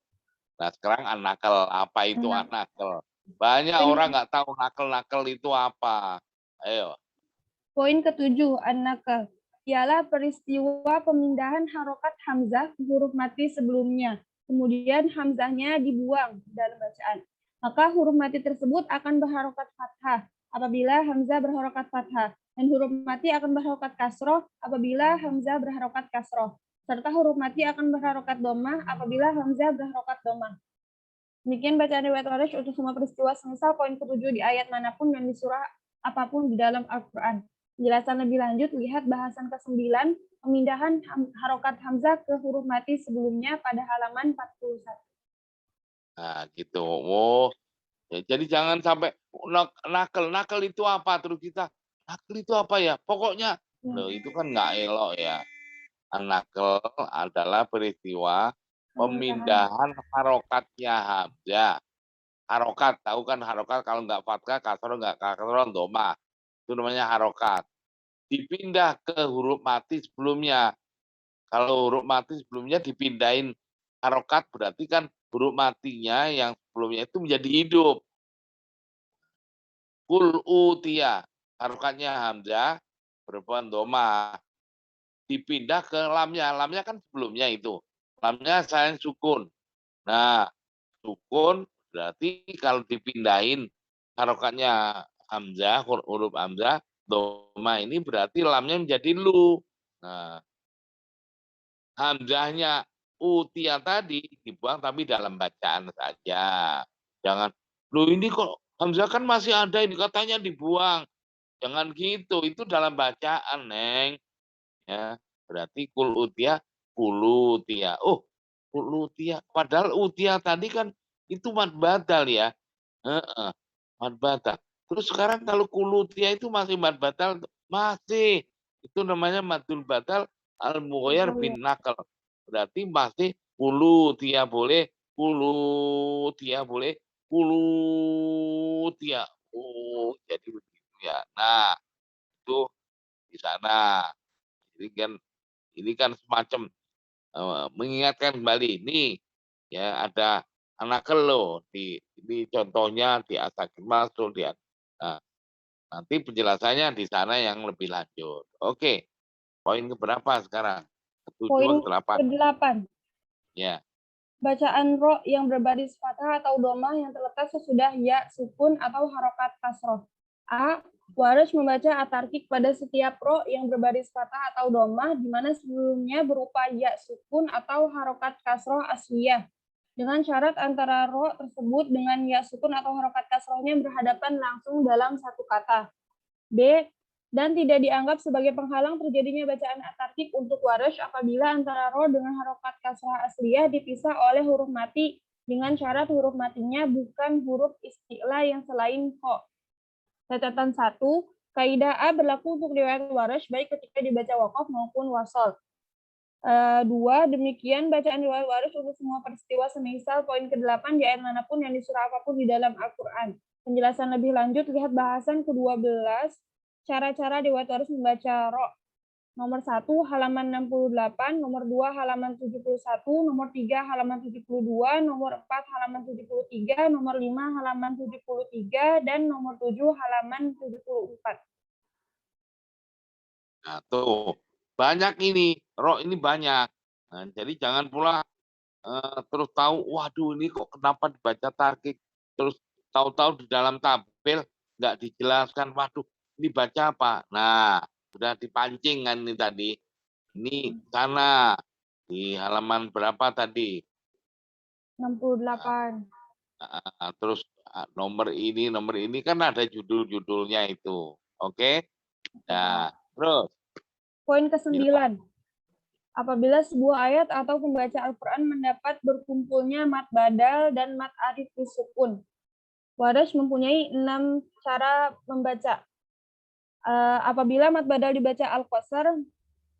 Nah, sekarang an-naql. Apa itu an-naql? Banyak orang nggak tahu nakal-nakal itu apa. Ayo. Poin ke-7, an-naql. Ialah peristiwa pemindahan harokat hamzah ke huruf mati sebelumnya. Kemudian hamzahnya dibuang dalam bacaan. Maka huruf mati tersebut akan berharokat fathah apabila hamzah berharokat fathah. Dan huruf mati akan berharokat kasroh apabila hamzah berharokat kasroh. Serta huruf mati akan berharokat domah apabila hamzah berharokat domah. Demikian bacaan riwayat waris untuk semua peristiwa semisal poin ke-7 di ayat manapun dan di surah apapun di dalam Al-Quran. Penjelasan lebih lanjut, lihat bahasan ke-9, pemindahan harokat hamzah ke huruf mati sebelumnya pada halaman 41. Nah, gitu. Oh, ya, jadi jangan sampai nakal. Nakal itu apa? Terus kita, nakal itu apa ya? Pokoknya, loh, itu kan nggak elok ya. Nakal adalah peristiwa pemindahan harokatnya hamzah. Harokat, tahu kan harokat kalau nggak fathah, kasroh nggak kasroh, doma. Itu namanya harokat. Dipindah ke huruf mati sebelumnya. Kalau huruf mati sebelumnya dipindahin harokat, berarti kan huruf matinya yang sebelumnya itu menjadi hidup. Kul utia, harokatnya hamzah, berhubungan doma. Dipindah ke lamnya. Lamnya kan sebelumnya itu. Lamnya saya sukun. Nah, sukun berarti kalau dipindahin harokatnya hamzah, huruf hamzah, doma ini berarti lamnya menjadi lu. Nah, hamzahnya utia tadi dibuang tapi dalam bacaan saja. Jangan, lu ini kok hamzah kan masih ada ini katanya dibuang. Jangan gitu, itu dalam bacaan, Neng. Ya, berarti kul utia, kulu utia. Oh, kul utia. Padahal utia tadi kan itu mad batal ya. Mad batal. Terus sekarang kalau kulu utia itu masih mad batal, masih. Itu namanya madul batal al-mughayyar bin nakal. Berarti masih kulu utia boleh, kulu utia boleh, kulu utia. Oh, jadi begitu ya. Nah, itu di sana. Ini kan semacam mengingatkan kembali nih ya ada anak lo ini contohnya di Asakir Masuk nah, nanti penjelasannya di sana yang lebih lanjut. Oke, poin keberapa sekarang? Poin 7 atau 8? ke-8. Ya. Bacaan ro yang berbaris fathah atau domah yang terletak sesudah ya, sukun, atau harokat kasroh. A. Waris membaca atarkik pada setiap ro yang berbaris fathah atau domah, di mana sebelumnya berupa ya, sukun, atau harokat kasroh asliyah. Dengan syarat antara ro tersebut dengan ya, sukun, atau harokat kasrohnya berhadapan langsung dalam satu kata. B. Dan tidak dianggap sebagai penghalang terjadinya bacaan atarkik untuk waris apabila antara ro dengan harokat kasrah asliyah dipisah oleh huruf mati dengan syarat huruf matinya bukan huruf isti'la yang selain ho. Catatan 1, kaidah A berlaku untuk riwayat waris baik ketika dibaca waqaf maupun wasol. 2, demikian bacaan riwayat waris untuk semua peristiwa semisal poin ke-8 di ayat manapun yang di surah apapun di dalam Al-Quran. Penjelasan lebih lanjut lihat bahasan ke-12 cara-cara riwayat waris membaca ro. Nomor 1 halaman 68, nomor 2 halaman 71, nomor 3 halaman 72, nomor 4 halaman 73, nomor 5 halaman 73, dan nomor 7 halaman 74. Nah, tuh banyak ini, ro ini banyak. Nah, jadi jangan pula terus tahu, waduh ini kok kenapa dibaca tarkik, terus tahu-tahu di dalam tabel nggak dijelaskan, waduh ini baca apa. Nah, sudah dipancing kan ini tadi. Ini sana di halaman berapa tadi? 68. Terus nomor ini kan ada judul-judulnya itu. Oke? Nah, terus. Poin ke-9. Apabila sebuah ayat atau pembaca Al-Quran mendapat berkumpulnya mat badal dan mat arif disukun. Waris mempunyai 6 cara membaca. Apabila mat badal dibaca Al-Qasar,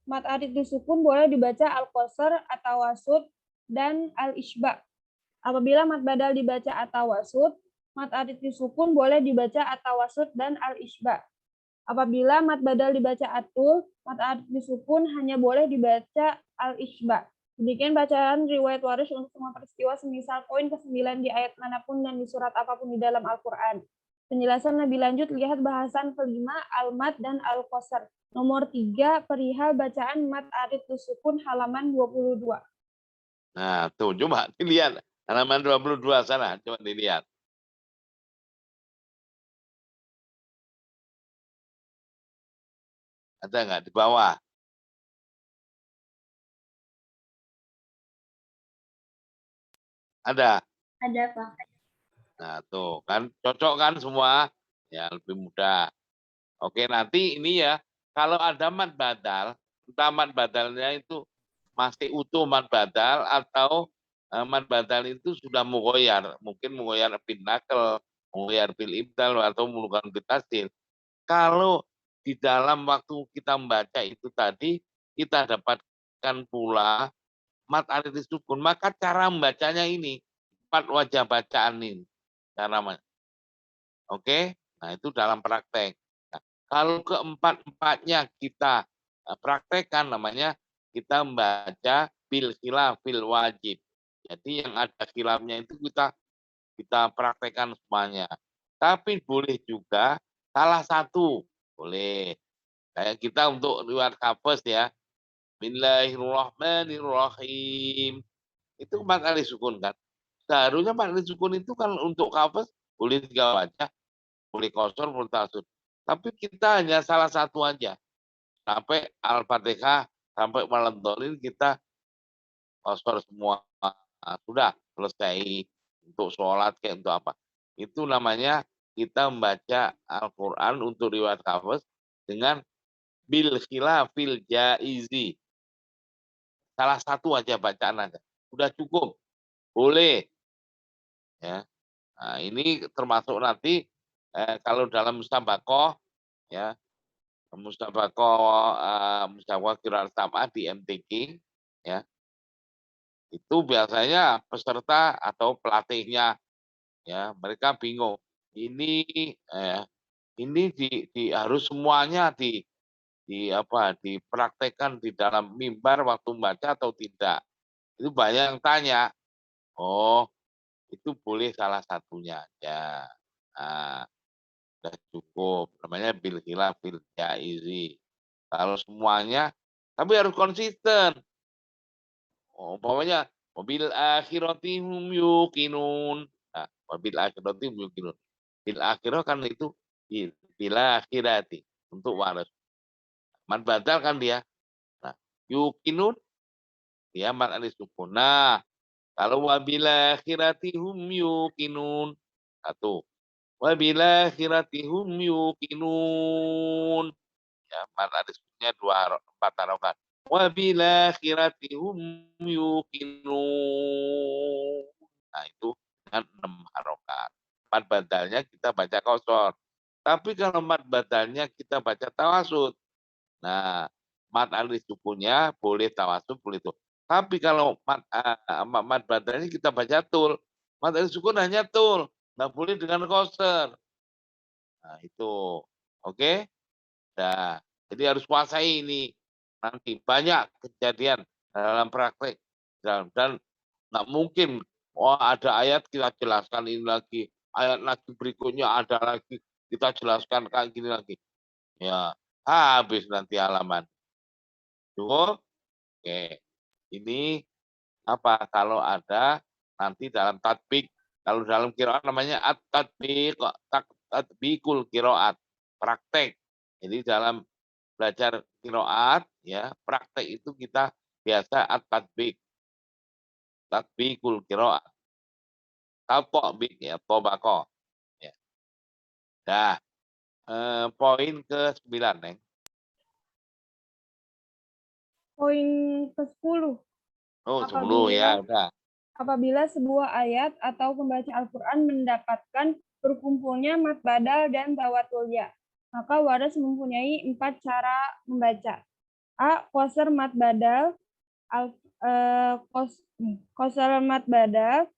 mat arif disukun boleh dibaca Al-Qasar, At-Tawasud, dan Al-Isba. Apabila mat badal dibaca At-Tawasud, mat arif disukun boleh dibaca At-Tawasud dan Al-Isba. Apabila mat badal dibaca atul, mat arif disukun hanya boleh dibaca al-isba. Demikian bacaan riwayat waris untuk semua peristiwa semisal poin ke-9 di ayat manapun dan di surat apapun di dalam Al-Quran. Penjelasan lebih lanjut lihat bahasan kelima al-mat dan al-qasar. Nomor 3 perihal bacaan mat arif disukun halaman 22. Nah, tuh coba dilihat halaman 22 sana, coba dilihat. Ada nggak di bawah? Ada? Ada, Pak. Nah, tuh kan cocok kan semua? Ya, lebih mudah. Oke, nanti ini ya, kalau ada mat badal, entah mat badalnya itu masih utuh mat badal atau mat badal itu sudah mughoyar, mungkin mughoyar bil naql, mughoyar bil ibdal atau mughoyar bil tasdil. Kalau di dalam waktu kita membaca itu tadi, kita dapatkan pula mat arif sukun, maka cara membacanya ini, 4 wajah bacaan ini. Oke, nah itu dalam praktek. Nah, kalau keempat-empatnya kita praktekkan, namanya kita membaca bil khilafil wajib. Jadi yang ada khilafnya itu kita praktekkan semuanya. Tapi boleh juga salah satu, boleh. Kayak kita untuk riwayat hafaz ya. Bismillahirrahmanirrahim. Itu mat alif sukun kan. Seharusnya mat alif sukun itu kan untuk hafaz boleh 3 wajah, boleh kosor, boleh tasud. Tapi kita hanya salah satu aja. Sampai Al-Fatihah, sampai malam dolin kita kosor semua. Nah, sudah selesai untuk sholat kayak untuk apa. Itu namanya kita membaca Al-Quran untuk riwayat hafaz dengan bil khilafil jaizi. Salah satu aja bacaan aja. Sudah cukup. Boleh. Ya. Nah, ini termasuk nanti kalau dalam mustabaqah ya, mustabaqah qiraat sab'ah di MTQ ya. Itu biasanya peserta atau pelatihnya ya, mereka bingung. Ini harus semuanya dipraktekkan di dalam mimbar waktu membaca atau tidak? Itu banyak yang tanya. Oh, itu boleh salah satunya aja. Nah, sudah cukup. Namanya bil khilaf bil jaizi. Kalau semuanya, tapi harus konsisten. Oh, umpamanya wabil akhirati hum yuqinun. Nah, wabil akhirati hum yuqinun. Bil akhirah kan itu bil akhirati untuk waras. Man badal kan dia. Nah, yuqinun dia man alis sukun. Nah, kalau wabil akhirati hum yuqinun. Satu. Wabil akhirati hum yuqinun. Ya, man alis sukunnya empat harokat. Wabil akhirati hum yuqinun. Nah, itu dengan 6 harokat. Mad badalnya kita baca kosor. Tapi kalau mad badalnya kita baca tawasud. Nah, mad alis sukunnya boleh tawasud, boleh itu. Tapi kalau mad badalnya kita baca tul. Mad alis sukun hanya tul. Nggak boleh dengan koser. Nah, itu. Oke? Nah, jadi harus kuasai ini. Nanti banyak kejadian dalam praktek. Dan nggak mungkin, ada ayat kita jelaskan ini lagi. Ayat lagi berikutnya ada lagi. Kita jelaskan kayak gini lagi. Ya, habis nanti halaman. Cukup? Oke. Ini apa? Kalau ada nanti dalam tatbik. Kalau dalam qiraat namanya at-tatbik. Tatbikul qiraat. Praktek. Jadi dalam belajar qiraat ya, praktek itu kita biasa at-tatbik. Tatbikul qiraat. Tatbik ya, tobako. Ya. Dah. Poin ke-9, Neng. Poin ke-10. Oh, 10 ya, udah. Apabila sebuah ayat atau pembaca Al-Quran mendapatkan berkumpulnya mad badal dan dawatul ya, maka waras mempunyai 4 cara membaca. A. Qasar mad badal, qasar mad badal,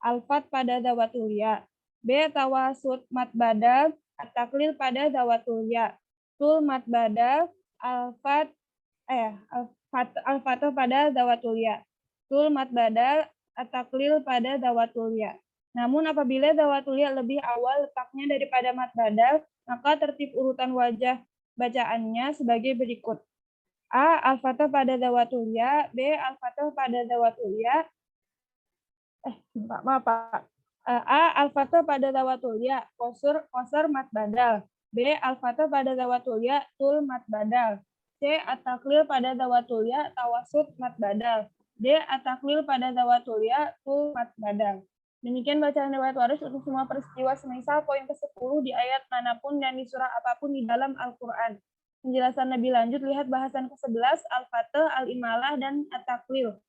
alfat pada dawatul ya. B. Tawasud mad badal, at-taklil pada dawatul ya. Tul mad badal, al-fatah pada dawatul ya. Tul mad badal, at-taklil pada dawatul ya. Namun apabila dawatul ya lebih awal letaknya daripada mad badal, maka tertib urutan wajah bacaannya sebagai berikut. A. Al-fatah pada dawatul ya. B. Al-fatah pada dawatul ya. A. Al-fatah pada dawatul ya. Qasar mad badal. B. Al-fatah pada dawatul ya. Tul mad badal. C. At-taklil pada dawatul ya. Tawasud mad badal. D. At-taklil pada dawatul ya. Tul mad badal. Demikian bacaan riwayat waris untuk semua peristiwa semisal poin ke-10 di ayat manapun dan di surah apapun di dalam Al-Quran. Penjelasan lebih lanjut lihat bahasan ke-11 Al-Fatah, Al-Imalah, dan At-Taklil.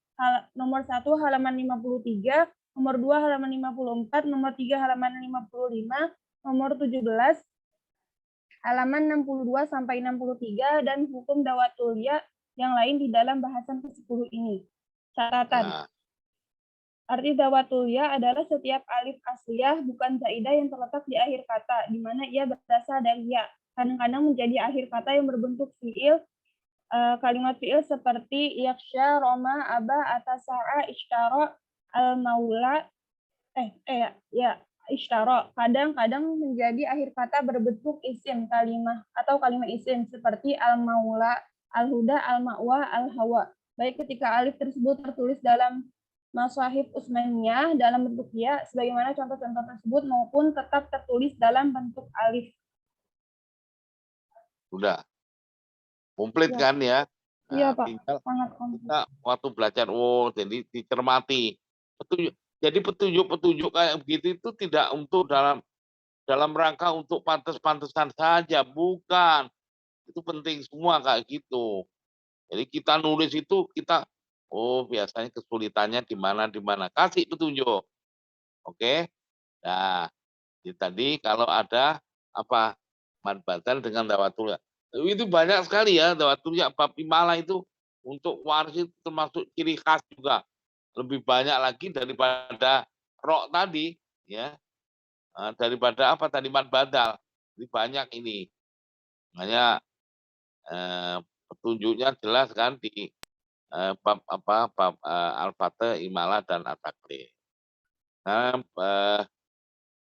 Nomor 1 halaman 53, nomor 2 halaman 54, nomor 3 halaman 55, nomor 17 halaman 62 sampai 63 dan hukum dawatul ya yang lain di dalam bahasan ke-10 ini. Catatan. Arti dawatul ya adalah setiap alif asliyah bukan zaidah yang terletak di akhir kata, di mana ia berasal dari ya. Kadang-kadang menjadi akhir kata yang berbentuk fiil, kalimat fiil seperti yaksha, roma, aba, atasa'a, ishtara, al-maula, ishtara. Kadang-kadang menjadi akhir kata berbentuk isim kalimah atau kalimat isim seperti al-maula, al-huda, al-ma'wa, al-hawa. Baik ketika alif tersebut tertulis dalam Masahif Utsmaniyah dalam bentuk ya, sebagaimana contoh-contoh tersebut maupun tetap tertulis dalam bentuk alif. Sudah. Komplit ya. Kan ya? Iya, Pak. Tinggal sangat komplit. Kita waktu belajar, jadi dicermati. Jadi petunjuk-petunjuk kayak begitu itu tidak untuk dalam rangka untuk pantes-pantesan saja, bukan. Itu penting semua kayak gitu. Jadi kita nulis itu kita biasanya kesulitannya di mana. Kasih petunjuk. Oke. Nah, tadi kalau ada mad badal dengan dawatul ya. Itu banyak sekali ya dawatul ya, bab imalah itu untuk waris itu termasuk ciri khas juga. Lebih banyak lagi daripada rok tadi ya. Daripada tadi mad badal. Ini banyak ini. Makanya petunjuknya jelas kan di bab Al-Fatihah, Imalah dan At-Taklil. Nah,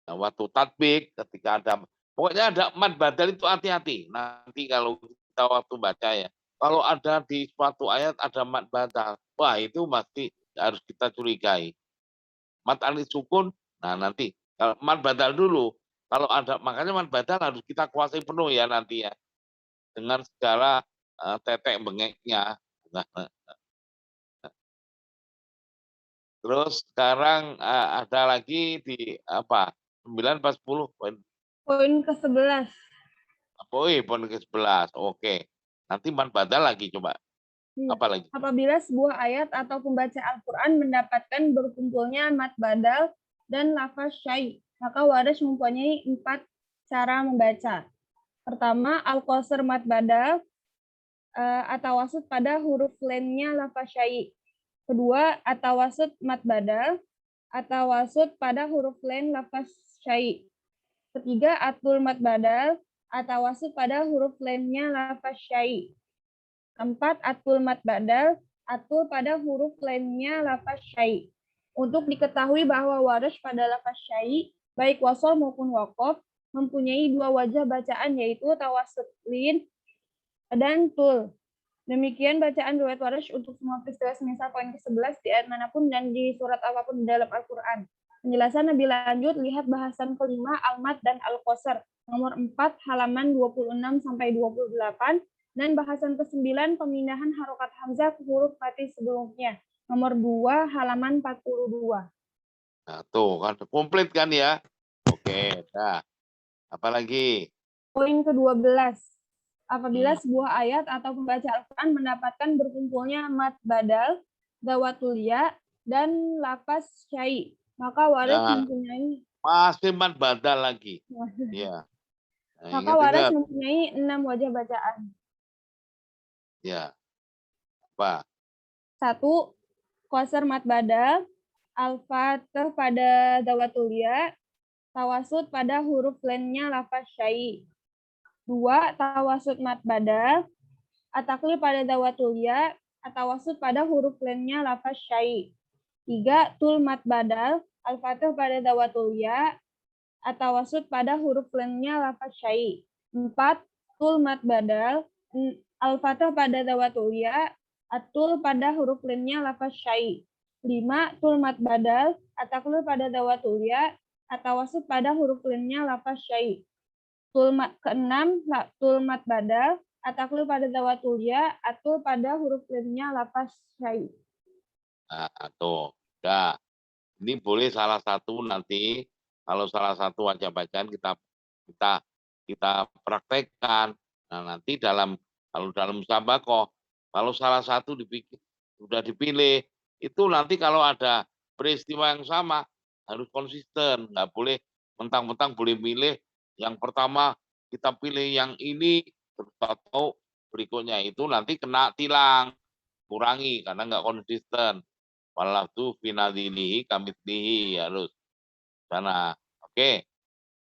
waktu tatbik ketika ada pokoknya ada mad badal itu hati-hati. Nanti kalau kita waktu baca ya, kalau ada di suatu ayat ada mad badal, wah itu pasti harus kita curigai. Mad alif sukun, nah nanti kalau mad badal dulu, kalau ada makanya mad badal harus kita kuasai penuh ya nanti ya dengan segala tetek bengeknya. Terus sekarang ada lagi di apa 9 pas 10 poin. Poin ke-11. Poin ke-11. Oke. Nanti mad badal lagi coba. Iya. Apa lagi? Apabila sebuah ayat atau pembaca Al-Quran mendapatkan berkumpulnya mad badal dan lafaz syai, maka waras mempunyai 4 cara membaca. Pertama, al-qasr mad badal atau wasut pada huruf lainnya lafaz syai. Kedua, atau wasut mad badal atau wasut pada huruf lain lafaz syai. Ketiga, atul mad badal atau wasut pada huruf lainnya lafaz syai. Keempat, atul mad badal atul pada huruf lainnya lafaz syai. Untuk diketahui bahwa waras pada lafaz syai, baik wasol maupun waqaf, mempunyai 2 wajah bacaan, yaitu tawasut lin dan tul. Demikian bacaan riwayat waras untuk semua peristiwa semisal poin ke-11 di ayat manapun dan di surat apapun di dalam Al-Quran. Penjelasan lebih lanjut, lihat bahasan kelima Al-Mad dan Al-Qasr, nomor 4, halaman 26-28, dan bahasan ke-9 pemindahan harokat hamzah ke huruf mati sebelumnya, nomor 2, halaman 42. Nah, tuh kan komplit kan ya. Oke, nah. Apalagi? Poin ke-12. Apabila sebuah ayat atau pembaca Al-Quran mendapatkan berkumpulnya mad badal, dawatul ya, dan lafaz syai, maka waras mempunyai masih mad badal lagi. Ya. Nah, maka waras mempunyai 6 wajah bacaan. Ya. Apa? 1. Qasr mad badal, al-fatih pada dawatul ya, tawasud pada huruf lainnya lafaz syai. 2. Tawasud mad badal, at-taklil pada dawatul ya, at-tawasud pada huruf lainnya lafaz syai. 3. Tul mad badal, al-fatih pada dawatul ya, at-tawasud pada huruf lainnya lafaz syai. 4. Tul mad badal, al-fatih pada dawatul ya, atul pada huruf lainnya lafaz syai. 5. Tul mad badal, at-taklil pada dawatul ya, at-tawasud pada huruf lainnya lafaz syai. Keenam, tul mad badal, at-taklil pada dawatul ya, atul pada huruf lainnya lafaz syai. Nah, tuh. Udah. Ini boleh salah satu nanti kalau salah satu wajah bacaan kita praktekkan. Nah, nanti kalau dalam musabakoh, kalau salah satu sudah dipilih, itu nanti kalau ada peristiwa yang sama harus konsisten, nggak boleh mentang-mentang boleh milih yang pertama kita pilih yang ini terus atau berikutnya itu nanti kena tilang, kurangi karena nggak konsisten. Wallahu finadilihi kamitlihi harus sana. Oke.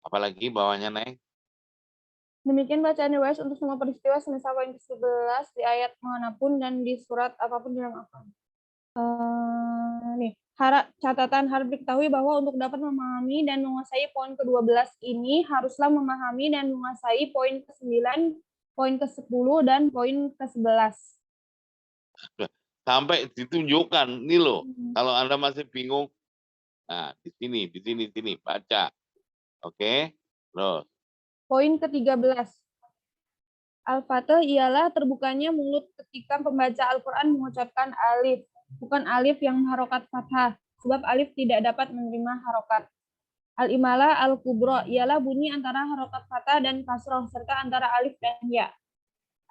Apalagi bawahnya, Neng? Demikian bacaan riwayat untuk semua peristiwa semisal poin ke-11 di ayat manapun dan di surat apapun dalam Al-Quran. Catatan harus diketahui bahwa untuk dapat memahami dan menguasai poin ke-12 ini haruslah memahami dan menguasai poin ke-9, poin ke-10, dan poin ke-11. Sampai ditunjukkan nih loh. Kalau Anda masih bingung, nah di sini baca. Oke. Terus. Poin ke-13. Al-Fatih ialah terbukanya mulut ketika pembaca Al-Quran mengucapkan alif, bukan alif yang harokat fathah, sebab alif tidak dapat menerima harokat. Al-Imalah al-Kubro ialah bunyi antara harokat fathah dan kasroh, serta antara alif dan ya.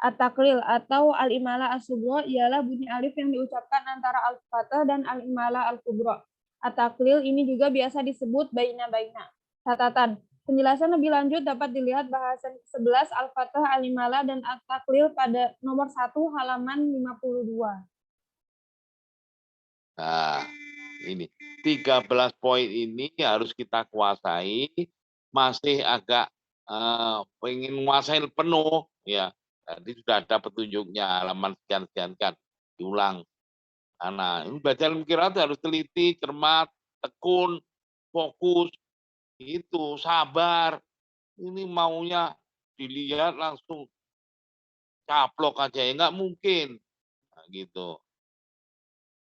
At-Taklil atau Al-Imalah al-Subro ialah bunyi alif yang diucapkan antara al-Fathah dan Al-Imalah al-Kubro. At-Taklil ini juga biasa disebut baina-baina. Catatan. Penjelasan lebih lanjut dapat dilihat bahasan 11 Al-Fatah, Al-Imalah, dan At-Taklil pada nomor 1 halaman 52. Nah, ini 13 poin ini harus kita kuasai. Masih agak pengen menguasai penuh, ya Tadi sudah ada petunjuknya, halaman sekian-sekian kan. Diulang. Nah, ini bacaan qiraat harus teliti, cermat, tekun, fokus, itu sabar. Ini maunya dilihat langsung caplok aja ya nggak mungkin. Nah, gitu.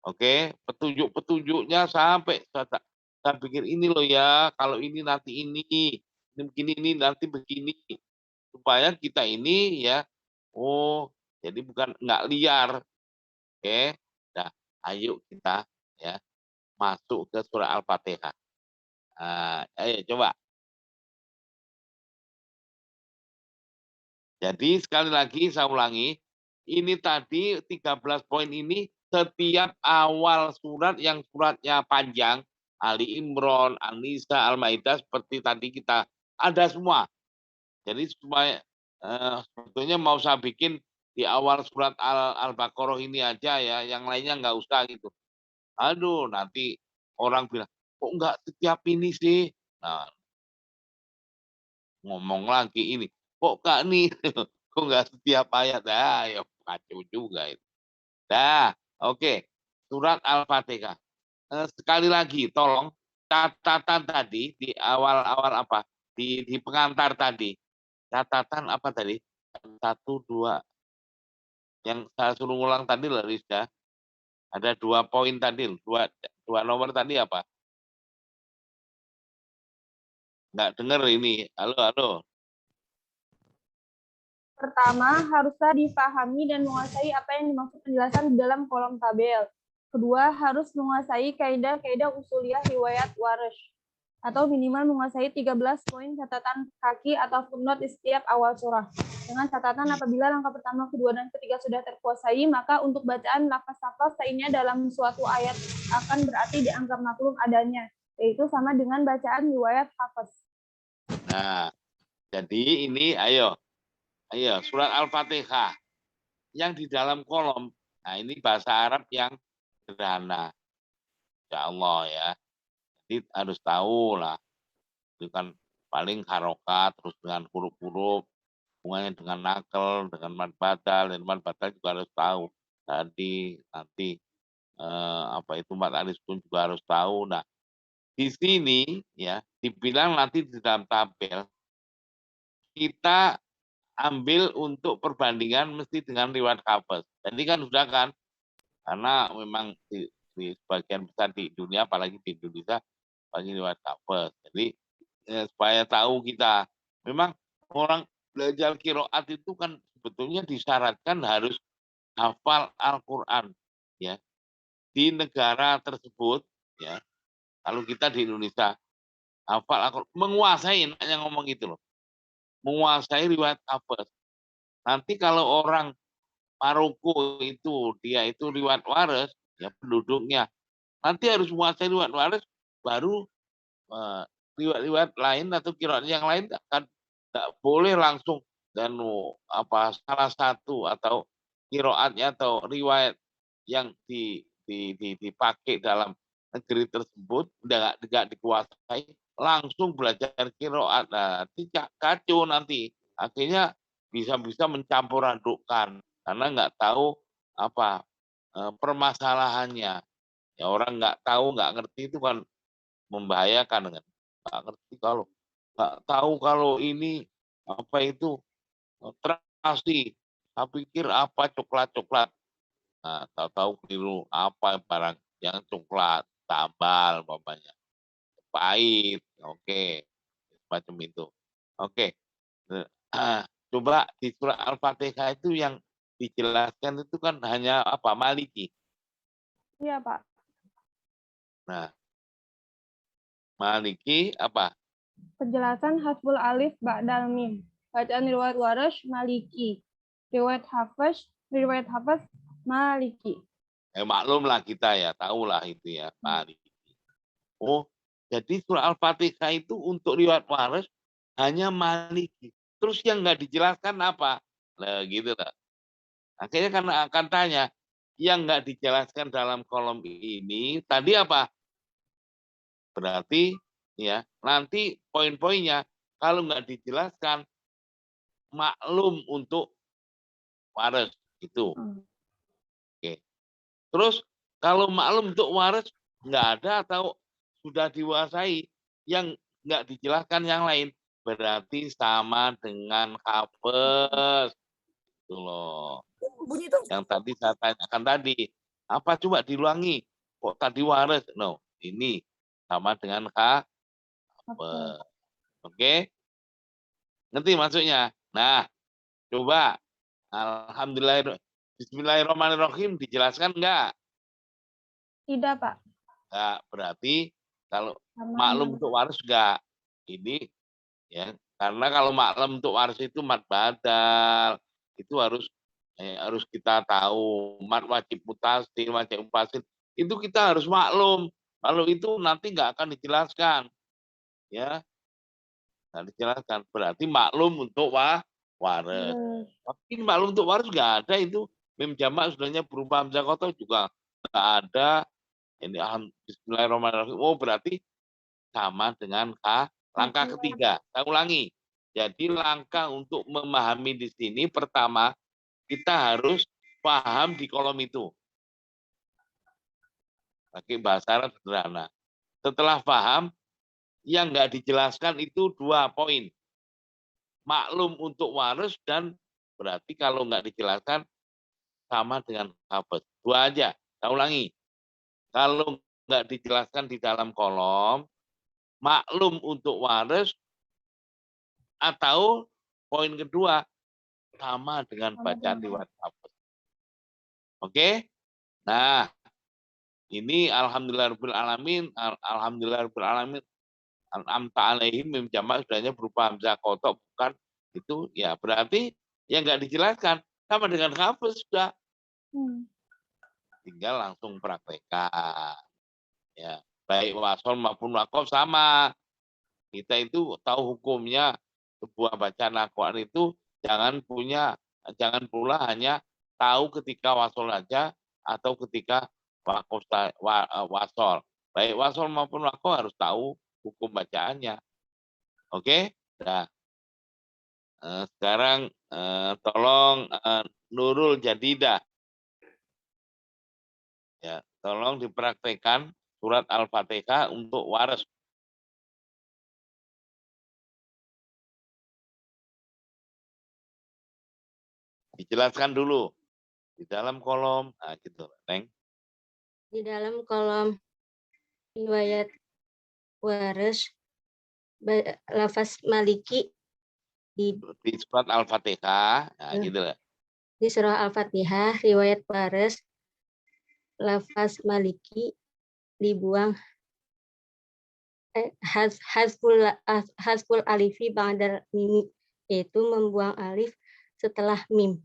Oke, petunjuk-petunjuknya sampai saya pikir ini loh ya, kalau ini nanti ini begini ini nanti begini supaya kita ini ya, oh jadi bukan nggak liar. Oke, nah ayo kita ya masuk ke surah Al-Fatihah. Nah, ayo coba. Jadi sekali lagi saya ulangi, ini tadi 13 poin ini setiap awal surat yang suratnya panjang, Ali Imran, An-Nisa, Al-Maidah seperti tadi kita ada semua. Jadi supaya sebetulnya mau saya bikin di awal surat Al-Baqarah ini aja ya, yang lainnya nggak usah gitu. Aduh, nanti orang bilang, kok nggak setiap ini sih? Nah, ngomong lagi ini, kok Kak nih, kok nggak setiap ayat? Dah, ya kacau juga itu. Dah, oke. Surat Al-Fatihah. Sekali lagi, tolong catatan tadi di awal-awal apa? Di pengantar tadi. Catatan apa tadi? 1, 2. Yang saya suruh ulang tadi loh, Rizka. Ada 2 poin tadi, dua nomor tadi apa? Nggak dengar ini. Halo, halo. Pertama, haruslah dipahami dan menguasai apa yang dimaksud penjelasan di dalam kolom tabel. Kedua, harus menguasai kaidah-kaidah usuliyah riwayat Warsh, atau minimal menguasai 13 poin catatan kaki atau footnote di setiap awal surah. Dengan catatan apabila langkah pertama, kedua, dan ketiga sudah terkuasai, maka untuk bacaan lafaz-lafaz lainnya dalam suatu ayat akan berarti dianggap maklum adanya, yaitu sama dengan bacaan riwayat Hafs. Nah, jadi ini ayo surat Al-Fatihah yang di dalam kolom. Nah, ini bahasa Arab yang sederhana. Insya Allah ya. Jadi harus tahu lah. Itu kan paling harokat terus dengan huruf-huruf, hubungannya dengan nakel, dengan mad badal, dan mad badal juga harus tahu. Tadi nanti apa itu mad alif pun juga harus tahu. Nah, di sini ya dibilang nanti di dalam tabel kita ambil untuk perbandingan mesti dengan riwayat Hafs. Jadi kan sudah kan, karena memang di sebagian besar di dunia, apalagi di Indonesia, bagi riwayat Hafs. Jadi supaya tahu kita, memang orang belajar qiraat itu kan sebetulnya disyaratkan harus hafal Al-Quran. Ya. Di negara tersebut, ya, kalau kita di Indonesia, hafal Al-Quran, menguasai, yang ngomong gitu loh, menguasai riwayat Hafs. Nanti kalau orang Maroko itu dia itu riwayat waris ya penduduknya nanti harus menguasai riwayat waris baru riwayat-riwayat lain atau qiraat yang lain akan tidak boleh langsung dan apa salah satu atau qiraatnya atau riwayat yang dipakai dalam negeri tersebut tidak dikuasai langsung belajar qiraat. Nah, tidak kacau nanti akhirnya bisa mencampur adukkan karena nggak tahu apa permasalahannya. Ya orang nggak tahu, nggak ngerti itu kan membahayakan kan. Nggak ngerti nggak tahu kalau ini apa itu terasi. Saya pikir apa coklat-coklat. Nah, tahu-tahu keliru apa barang yang coklat, tambal umpamanya. Pahit. Oke. Semacam itu. Oke. Coba di surah Al-Fatihah itu yang dijelaskan itu kan hanya apa? Maliki. Iya, Pak. Nah, Maliki apa? Penjelasan hasbul alif ba'dal mim. Bacaan riwayat Warsh Maliki. Riwayat Hafs Maliki. Maklumlah kita ya, tahulah itu ya, Maliki. Oh, jadi surah Al-Fatihah itu untuk riwayat Warsh hanya Maliki. Terus yang nggak dijelaskan apa? Nah, gitu lah. Akhirnya karena akan tanya, yang nggak dijelaskan dalam kolom ini tadi apa? Berarti ya nanti poin-poinnya kalau nggak dijelaskan maklum untuk waris itu. Oke. Terus kalau maklum untuk waris nggak ada atau sudah dikuasai yang nggak dijelaskan yang lain, berarti sama dengan hafes. Itu loh. Yang tadi saya tanyakan tadi, apa coba diulangi? Kok tadi waris? No, ini sama dengan hafes. Oke? Ngerti maksudnya? Nah, coba. Alhamdulillah. Bismillahirrahmanirrahim dijelaskan enggak? Tidak, Pak. Enggak, berarti kalau Sama maklum dengan- untuk waris enggak. Ini ya, karena kalau maklum untuk waris itu mat badal. Itu harus kita tahu. Mat wajib mutasil, wajib mufasil. Itu kita harus maklum. Kalau itu nanti enggak akan dijelaskan. Ya, enggak dijelaskan. Berarti maklum untuk waris. Tapi maklum untuk waris enggak ada itu. Mim jamak sebenarnya berupa hamzah kotor juga enggak ada. Ini bismillahirrahmanirrahim. Oh, berarti sama dengan langkah ketiga. Saya ulangi. Jadi langkah untuk memahami di sini pertama kita harus paham di kolom itu. Pakai bahasa Arab sederhana. Setelah paham, yang nggak dijelaskan itu 2 poin. Maklum untuk waris dan berarti kalau nggak dijelaskan sama dengan hafes. 2 aja. Saya ulangi. Kalau nggak dijelaskan di dalam kolom, maklum untuk waris atau poin kedua sama dengan bacaan riwayat hafes. Oke? Nah, ini alhamdulillahirabbil alamin, alhamdulillahirabbil alamin. An'amta alaihim mim jamak sudahnya berupa hamzah kotok bukan itu ya berarti yang nggak dijelaskan sama dengan hafes sudah. Tinggal langsung praktekkan. Ya, baik wasol maupun wakof sama. Kita itu tahu hukumnya sebuah bacaan Al-Quran itu jangan pula hanya tahu ketika wasol aja atau ketika wasol. Baik wasol maupun wakof harus tahu hukum bacaannya. Oke? Nah, sekarang tolong Nurul Jadidah. Ya, tolong dipraktekkan surat Al-Fatihah untuk waris. Dijelaskan dulu di dalam kolom, nah gitu, Neng. Di dalam kolom riwayat waris lafaz maliki di surat Al-Fatihah, nah gitu lah. Di surah Al-Fatihah riwayat waris lafaz maliki dibuang hasful alifi ba'dal mim, yaitu membuang alif setelah mim.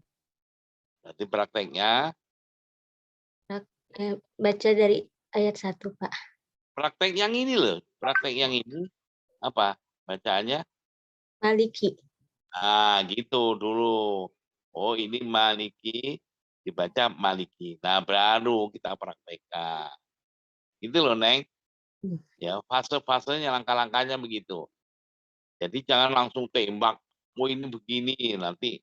Berarti prakteknya Baca dari ayat 1, Pak. Praktek yang ini loh, praktek yang ini apa bacaannya? Maliki. Nah, gitu dulu. Oh, ini maliki dibaca maliki. Nah, baru kita praktekkan. Gitu loh, Neng. Ya, fase-fasenya, langkah-langkahnya begitu. Jadi jangan langsung tembak, mau ini begini, nanti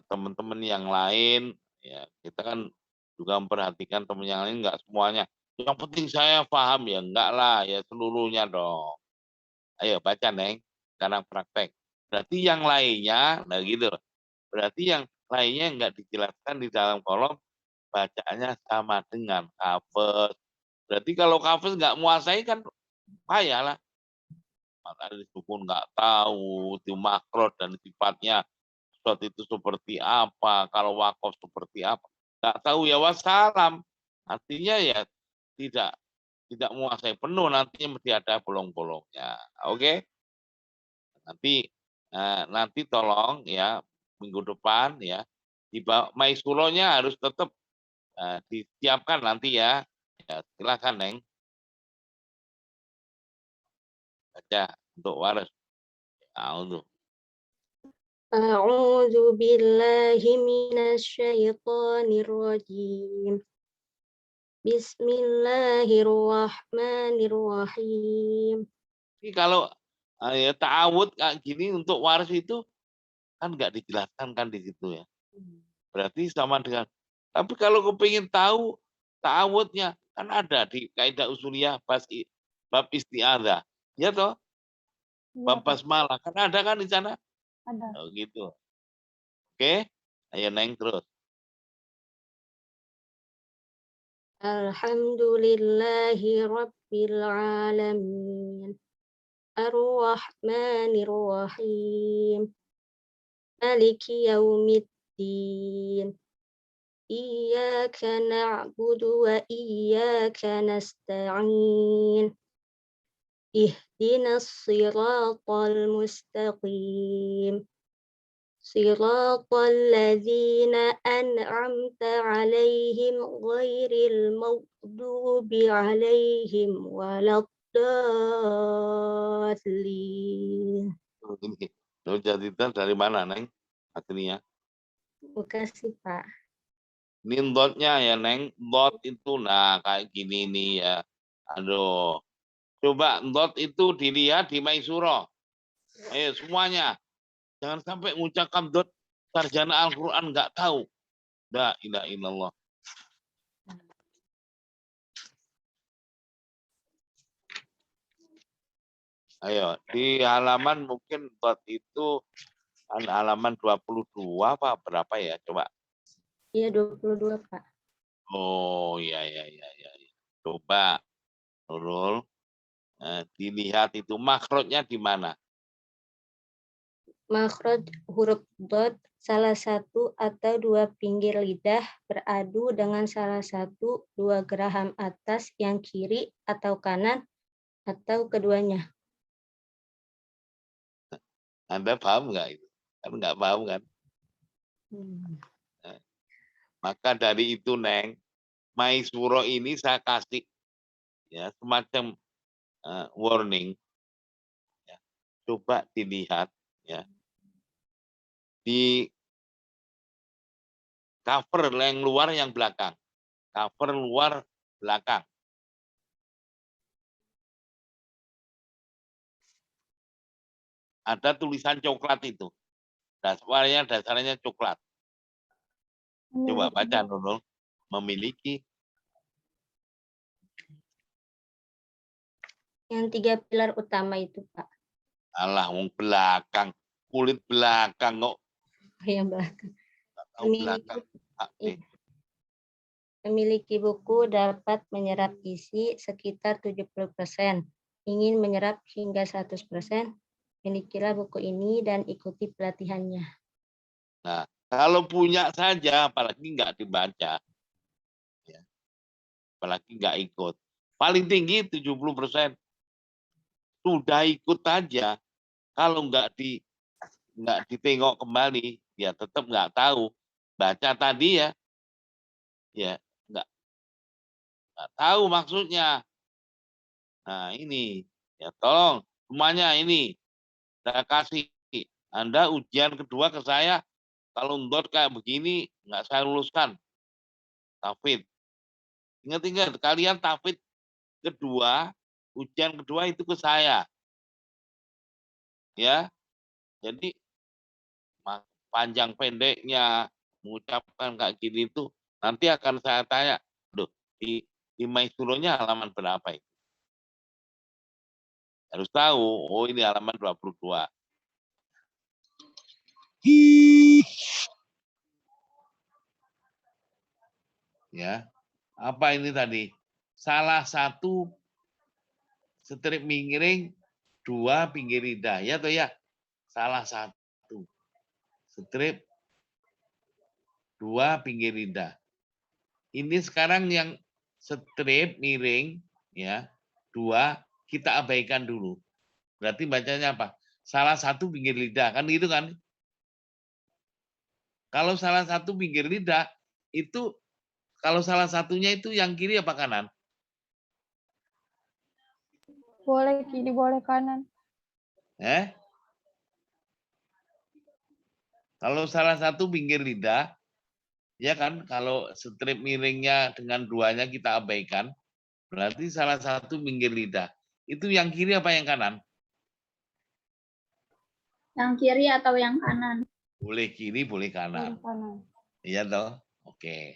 teman-teman yang lain, ya kita kan juga memperhatikan teman yang lain, enggak semuanya. Yang penting saya paham, ya enggak lah, ya seluruhnya dong. Ayo baca, Neng, sekarang praktek. Berarti yang lainnya, nah gitu. Berarti yang lainnya enggak dijelaskan di dalam kolom, bacaannya sama dengan hafes. Berarti kalau hafes enggak menguasai kan payah lah. Matahari sukun nggak tahu itu makro dan sifatnya surat itu seperti apa, kalau wakof seperti apa, nggak tahu ya wassalam. Artinya ya tidak menguasai penuh, nantinya mesti ada bolong-bolongnya. Oke? Nanti tolong ya minggu depan ya di maisulonya harus tetap disiapkan nanti ya. Ya silakan, Neng. Baca untuk waris. A'udzu billahi minasyaitonir rajim. Bismillahirrahmanirrahim. Jadi kalau ya ta'awud kayak gini untuk waris itu kan nggak dijelaskan kan di situ ya. Berarti sama dengan. Tapi kalau kepingin tahu ta'awudnya, kan ada di kaidah usuliyah bab isti'adzah. Ya toh? Iya, Bab Pak. basmalah. Kan ada kan di sana? Ada. Oh, gitu. Oke? Ayo Neng terus. Alhamdulillahi Rabbil Alamin. Ar-Rahmanir Rahim. Maliki Yaumiddin. Iyyaka na'budu wa iyyaka nasta'in. Ihdinas siratal mustaqim. Siratal ladzina an'amta 'alaihim ghairil maghdubi 'alaihim waladdallin. Ini. Nur Jadidan dari mana, Neng? Artinya. Makasih, Pak. Ini dotnya ya, Neng. Dot itu, nah kayak gini nih ya. Aduh. Coba dot itu dilihat di Maisuro. Ayo semuanya. Jangan sampai mengucapkan dot sarjana Al-Quran nggak tahu. La ilaha illallah. Ayo, di halaman mungkin dot itu halaman 22 apa berapa ya? Coba. Iya, 22, Pak. Oh, ya. Coba, Nurul. Dilihat itu makhrajnya di mana? Makhraj huruf dot salah satu atau dua pinggir lidah beradu dengan salah satu dua geraham atas yang kiri atau kanan atau keduanya. Anda paham nggak itu? Kan nggak paham kan? Maka dari itu, Neng, Maisuro ini saya kasih ya semacam warning. Ya. Coba dilihat ya di cover yang luar yang belakang. Cover luar belakang. Ada tulisan coklat itu. Dasarnya coklat. Coba baca, Nurul. Memiliki. Yang 3 pilar utama itu, Pak. Alah, wong belakang. Kulit belakang kok. Yang belakang. Tahu belakang. Memiliki buku dapat menyerap isi sekitar 70%. Ingin menyerap hingga 100%, milikilah buku ini dan ikuti pelatihannya. Nah, kalau punya saja, apalagi nggak dibaca. Ya. Apalagi nggak ikut. Paling tinggi 70%. Sudah ikut aja. Kalau nggak ditengok kembali, ya tetap nggak tahu. Baca tadi ya nggak tahu maksudnya. Nah ini, ya tolong semuanya ini saya kasih. Anda ujian kedua ke saya, kalau ndot kayak begini nggak saya luluskan. Tafid. Ingat-ingat kalian tafid kedua, ujian kedua itu ke saya. Ya, jadi panjang pendeknya mengucapkan kayak gini itu nanti akan saya tanya, loh di Maisuronya halaman berapa itu? Harus tahu, oh ini halaman 22. Ya, apa ini tadi? Salah satu strip miring, dua pinggir lidah, ya toh ya? Salah satu strip, dua pinggir lidah. Ini sekarang yang strip miring, ya, dua kita abaikan dulu. Berarti bacanya apa? Salah satu pinggir lidah, kan gitu kan? Kalau salah satu pinggir lidah, itu kalau salah satunya itu yang kiri apa kanan? Boleh kiri, boleh kanan. Kalau salah satu pinggir lidah, ya kan, kalau strip miringnya dengan duanya kita abaikan, berarti salah satu pinggir lidah. Itu yang kiri apa yang kanan? Yang kiri atau yang kanan? Boleh kiri, boleh kanan. Kanan. Iya toh? Oke.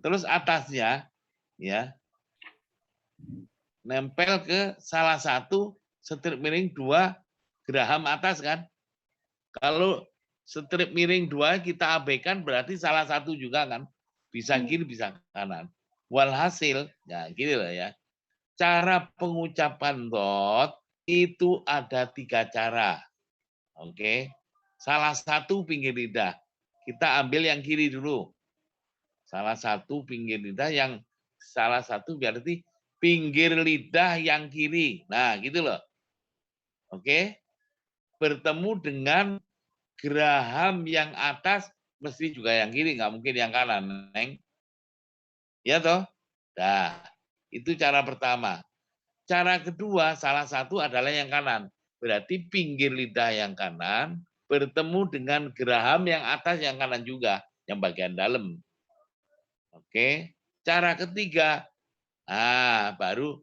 Terus atasnya ya nempel ke salah satu strip miring 2 geraham atas kan? Kalau strip miring 2 kita abaikan berarti salah satu juga kan? Bisa kiri bisa kanan. Walhasil, ya gini loh ya. Cara pengucapan dot itu ada 3 cara. Oke. Salah satu pinggir lidah. Kita ambil yang kiri dulu. Salah satu pinggir lidah yang salah satu berarti pinggir lidah yang kiri. Nah, gitu loh. Oke. Bertemu dengan geraham yang atas mesti juga yang kiri, nggak mungkin yang kanan, Neng. Ya toh? Nah, itu cara pertama. Cara kedua, salah satu adalah yang kanan. Berarti pinggir lidah yang kanan bertemu dengan geraham yang atas yang kanan juga, yang bagian dalam. Oke. Cara ketiga, baru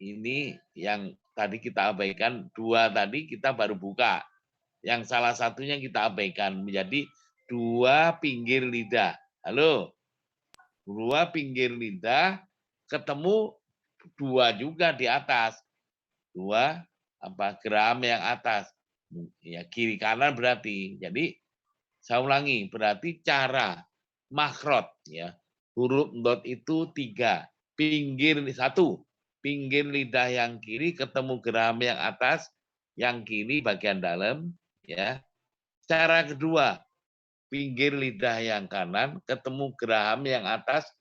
ini yang tadi kita abaikan, 2 tadi kita baru buka. Yang salah satunya kita abaikan menjadi 2 pinggir lidah. Halo? 2 pinggir lidah ketemu 2 juga di atas. 2 geraham yang atas. Ya kiri kanan berarti. Jadi saya ulangi, berarti cara makhraj ya. Huruf dot itu 3. Pinggir 1, pinggir lidah yang kiri ketemu geraham yang atas, yang kiri bagian dalam ya. Cara kedua, pinggir lidah yang kanan ketemu geraham yang atas,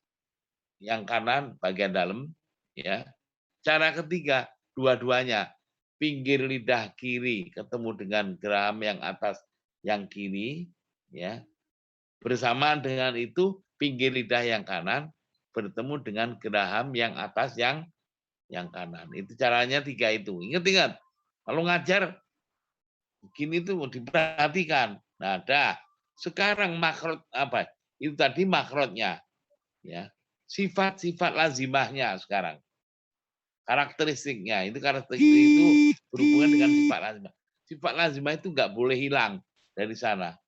yang kanan bagian dalam ya. Cara ketiga, dua-duanya pinggir lidah kiri ketemu dengan geraham yang atas yang kiri ya. Bersamaan dengan itu pinggir lidah yang kanan bertemu dengan geraham yang atas yang kanan. Itu caranya 3 itu. Ingat-ingat. Kalau ngajar begini tuh diperhatikan. Nah, sekarang makhraj apa? Itu tadi makhrajnya ya. Sifat-sifat lazimahnya sekarang. Karakteristiknya, itu karakteristik itu berhubungan dengan sifat lazimah. Sifat lazimah itu nggak boleh hilang dari sana.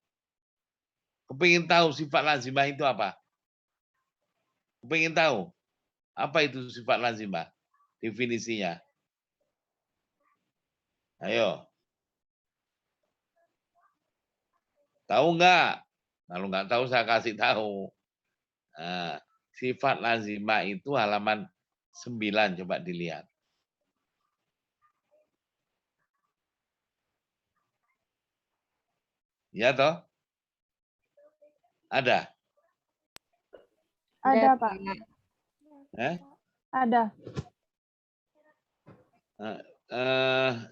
Kepingin tahu sifat lazimah itu apa? Kepingin tahu apa itu sifat lazimah? Definisinya. Ayo. Tahu nggak? Kalau nggak tahu saya kasih tahu. Nah, sifat lazimah itu halaman 9, coba dilihat. Ya toh? Ada? Ada, Pak. Ada.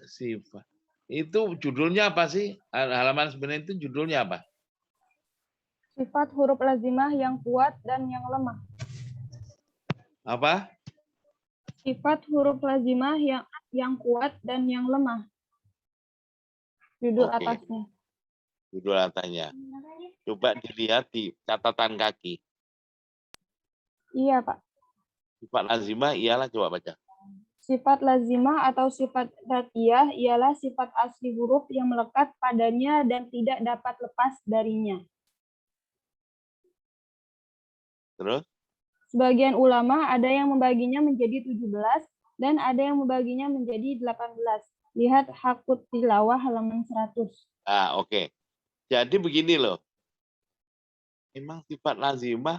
Sifat. Itu judulnya apa sih? Halaman 9 itu judulnya apa? Sifat huruf lazimah yang kuat dan yang lemah. Apa? Sifat huruf lazimah yang kuat dan yang lemah. Judul atasnya. Judul atasnya. Coba dilihat di catatan kaki. Iya, Pak. Sifat lazimah ialah, coba baca. Sifat lazimah atau sifat dzatiyah ialah sifat asli huruf yang melekat padanya dan tidak dapat lepas darinya. Terus? Sebagian ulama ada yang membaginya menjadi 17 dan ada yang membaginya menjadi 18. Lihat Hakut Tilawah halaman 100. Oke. Jadi begini loh. Memang sifat lazimah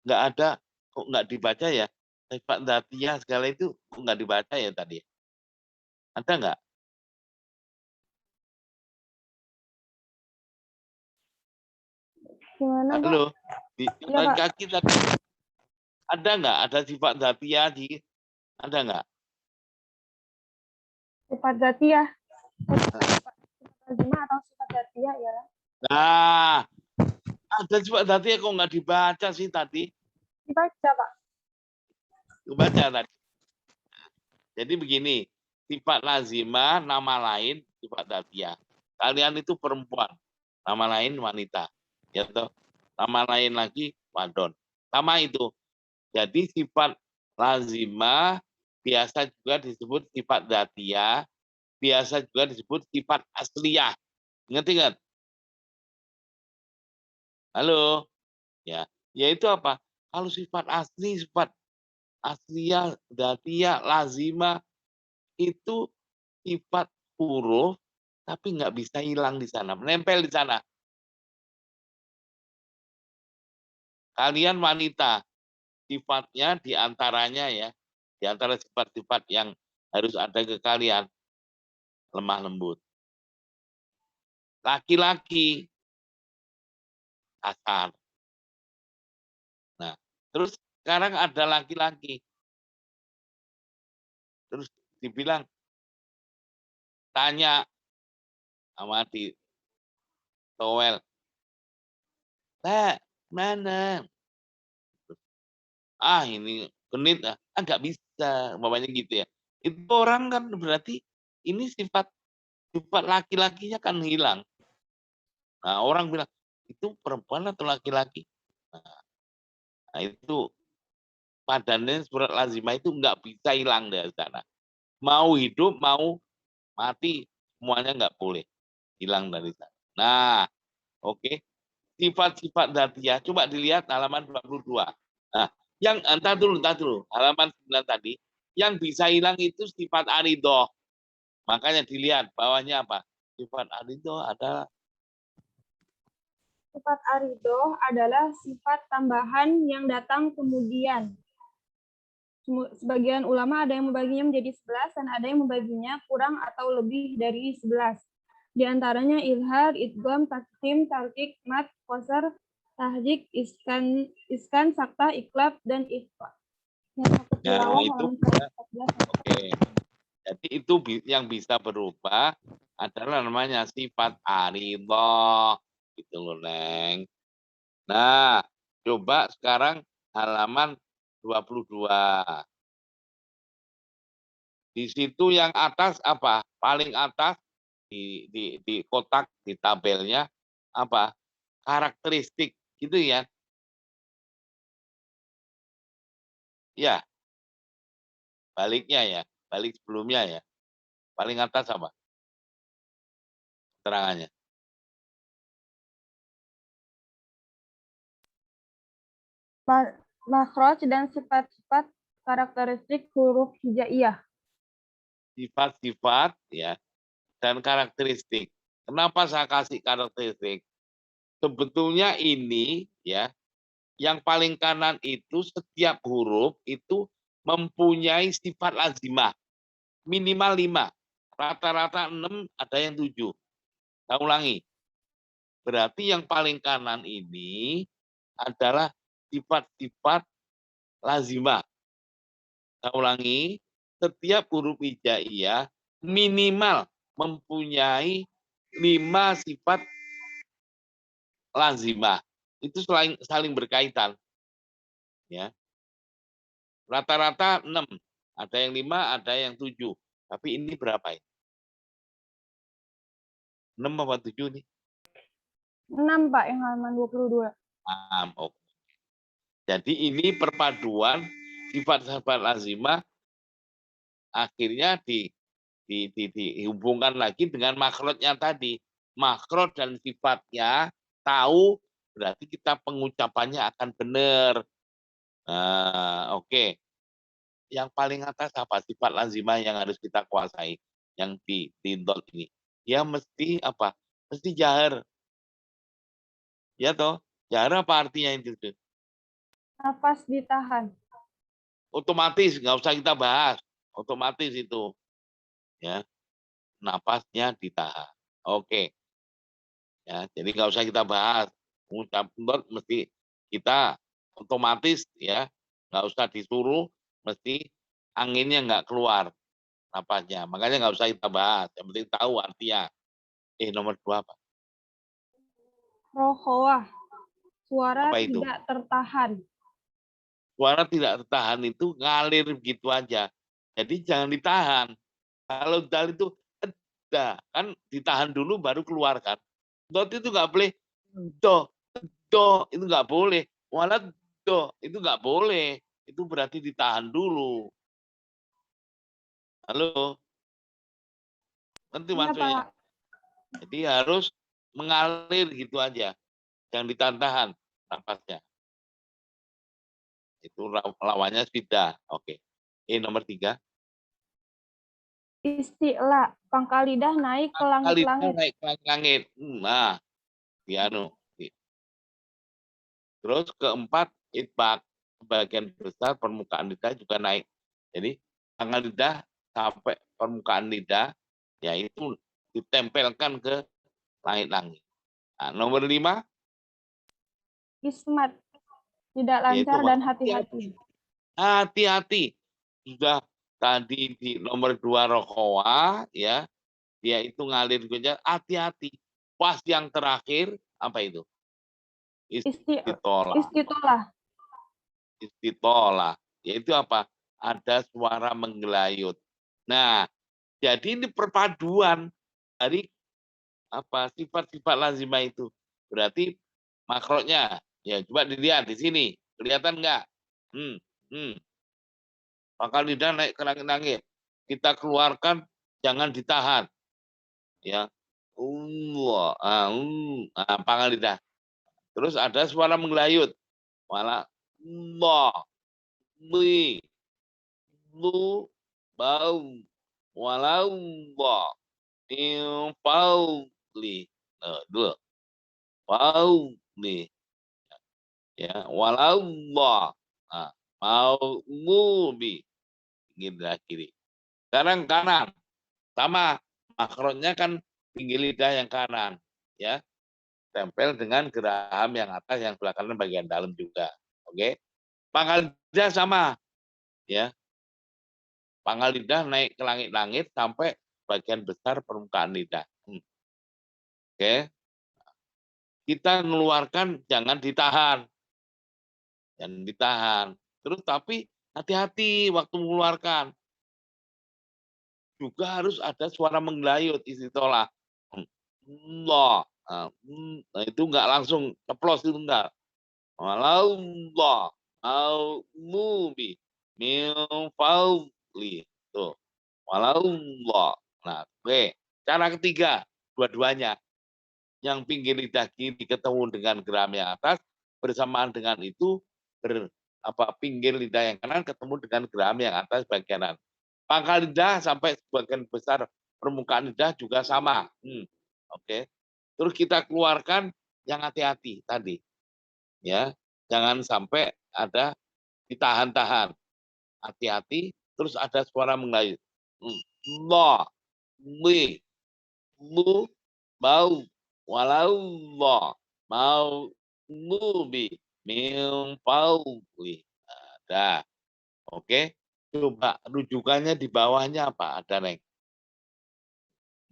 nggak ada, kok nggak dibaca ya? Sifat dzatiyah segala itu kok nggak dibaca ya tadi? Ada nggak? Gimana, Pak? Halo? Di Ya, Pak. kaki tadi ada nggak? Ada sifat dzatiyah di? Ada nggak? Sifat dzatiyah. Sifat lazimah atau sifat dzatiyah ialah. Nah, ada sifat dzatiyah kok nggak dibaca sih tadi? Dibaca, Pak. Baca tadi. Jadi begini, sifat lazimah nama lain sifat dzatiyah. Kalian itu perempuan, nama lain wanita, ya toh. Nama lain lagi wadon. Sama itu. Jadi sifat lazimah biasa juga disebut sifat dzatiyah, biasa juga disebut sifat asliyah. Ingat-ingat? Halo? Ya, yaitu apa? Kalau sifat asli, sifat asliyah, dzatiyah, lazimah itu sifat huruf tapi nggak bisa hilang di sana, menempel di sana. Kalian wanita, sifatnya diantaranya ya, di antara sifat-sifat yang harus ada ke kalian, lemah lembut. Laki-laki, kasar. Nah, terus sekarang ada laki-laki, terus dibilang, tanya sama di towel, mana? Ini genit, nggak bisa, umpamanya gitu ya. Itu orang kan berarti ini sifat laki-lakinya kan hilang. Nah, orang bilang, itu perempuan atau laki-laki? Nah, itu padannya surat lazimah itu nggak bisa hilang dari sana. Mau hidup, mau mati, semuanya nggak boleh hilang dari sana. Nah, oke. Sifat-sifat dzatiyah, coba dilihat halaman 22. Nah, yang entar dulu, halaman 9 tadi, yang bisa hilang itu sifat aridoh. Makanya dilihat bawahnya apa? Sifat aridoh adalah Sifat aridoh adalah sifat tambahan yang datang kemudian. Sebagian ulama ada yang membaginya menjadi 11 dan ada yang membaginya kurang atau lebih dari 11. Di antaranya ilhar, idgham, taksim, tarkik, mat, qasar, tahjik, iskan, sakta, iklab, dan ikhfa. nah, itu oke. Jadi itu yang bisa berubah adalah namanya sifat aridoh. Gitu loh, Neng. Nah, coba sekarang halaman 22. Di situ yang atas apa? Paling atas di kotak di tabelnya apa? Karakteristik gitu ya. Ya, baliknya ya, balik sebelumnya ya. Paling atas apa? Keterangannya. Makhraj dan sifat-sifat karakteristik huruf hijaiyah. Sifat-sifat ya dan karakteristik. Kenapa saya kasih karakteristik? Sebetulnya ini ya, yang paling kanan itu setiap huruf itu mempunyai sifat lazimah. Minimal 5. Rata-rata 6, ada yang 7. Saya ulangi. Berarti yang paling kanan ini adalah sifat-sifat lazimah. Saya ulangi. Setiap huruf hijaiyah minimal mempunyai 5 sifat lazimah. Itu saling berkaitan. Ya. Rata-rata 6. Ada yang 5, ada yang 7. Tapi ini berapa ya? 6 apa 7 nih? 6, Pak, yang halaman 22. Oke. Jadi ini perpaduan sifat-sifat lazimah akhirnya dihubungkan lagi dengan makhrajnya tadi. Makhraj dan sifatnya tahu, berarti kita pengucapannya akan benar. Nah, oke. Yang paling atas apa? Sifat lazimah yang harus kita kuasai. Yang di dot ini. Ya mesti apa? Mesti jahar. Ya toh? Jahar apa artinya itu? Nafas ditahan. Otomatis, nggak usah kita bahas. Otomatis itu. Ya, napasnya ditahan. Oke. Ya, jadi nggak usah kita bahas. Mengucap dot mesti kita otomatis ya, nggak usah disuruh, mesti anginnya nggak keluar napasnya. Makanya nggak usah kita bahas. Yang penting tahu artinya. Nomor 2 apa? Rohowah. Suara Apa itu? tidak tertahan. Suara tidak tertahan itu ngalir begitu aja. Jadi jangan ditahan. Kalau dal itu kan ditahan dulu baru keluarkan. Dot itu nggak boleh do itu nggak boleh. Walau do itu nggak boleh. Itu berarti ditahan dulu. Halo, nanti Iya, maksudnya. Pak. Jadi harus mengalir gitu aja. Jangan ditahan napasnya. Itu lawannya sidah. Oke. Nomor 3. Isti'la, pangkal lidah naik ke Lidah langit-langit. naik ke langit. Nah, piano. Terus keempat, itbak. Sebagian besar permukaan lidah juga naik. Jadi, pangkal lidah sampai permukaan lidah, yaitu ditempelkan ke langit-langit. Nah, nomor 5. Ismat, tidak Yaitu lancar dan hati-hati. Hati-hati. Sudah tadi di nomor 2 rokoah, ya, dia itu ngalir saja. Hati-hati. Pas yang terakhir, apa itu? Istitolah. Istitolah. Yaitu apa? Ada suara menggelayut. Nah, jadi ini perpaduan dari apa sifat-sifat lazimah itu. Berarti makrotnya, ya coba dilihat di sini. Kelihatan nggak? Pangkal lidah naik ke langit-langit. Kita keluarkan, jangan ditahan. Ya, pangkal lidah. Terus ada suara menggelayut. Malah mi, lu, bau, walau, pauli. Dulu. Pauli. Ya, walau, mau mubi. Kiri. Sekarang kanan. Sama. Makrotnya kan pinggir lidah yang kanan. Ya. Tempel dengan geraham yang atas, yang sebelah kanan bagian dalam juga. Oke. Pangkal lidah sama. Ya. Pangkal lidah naik ke langit-langit sampai bagian besar permukaan lidah. Oke. Kita mengeluarkan, jangan ditahan. Jangan ditahan. Terus tapi hati-hati waktu mengeluarkan. Juga harus ada suara menggelayut, istitolah. Allah. Nah, itu enggak langsung ceplos, itu enggak. Walau Allah au mubi min fauli. Tuh. Walau Allah. Nah, oke. Cara ketiga, dua-duanya. Yang pinggir lidah kiri ketemu dengan geram yang atas, bersamaan dengan itu pinggir lidah yang kanan ketemu dengan geram yang atas bagian kanan. Pangkal lidah sampai sebagian besar permukaan lidah juga sama. Oke. Terus kita keluarkan yang hati-hati tadi. Ya, jangan sampai ada ditahan-tahan. Hati-hati, terus ada suara menggelayut. Allah, mi, lu, bau, walau Allah, mau, mubi, min, pauli. Ada. Oke. Coba rujukannya di bawahnya apa? Ada, Neng.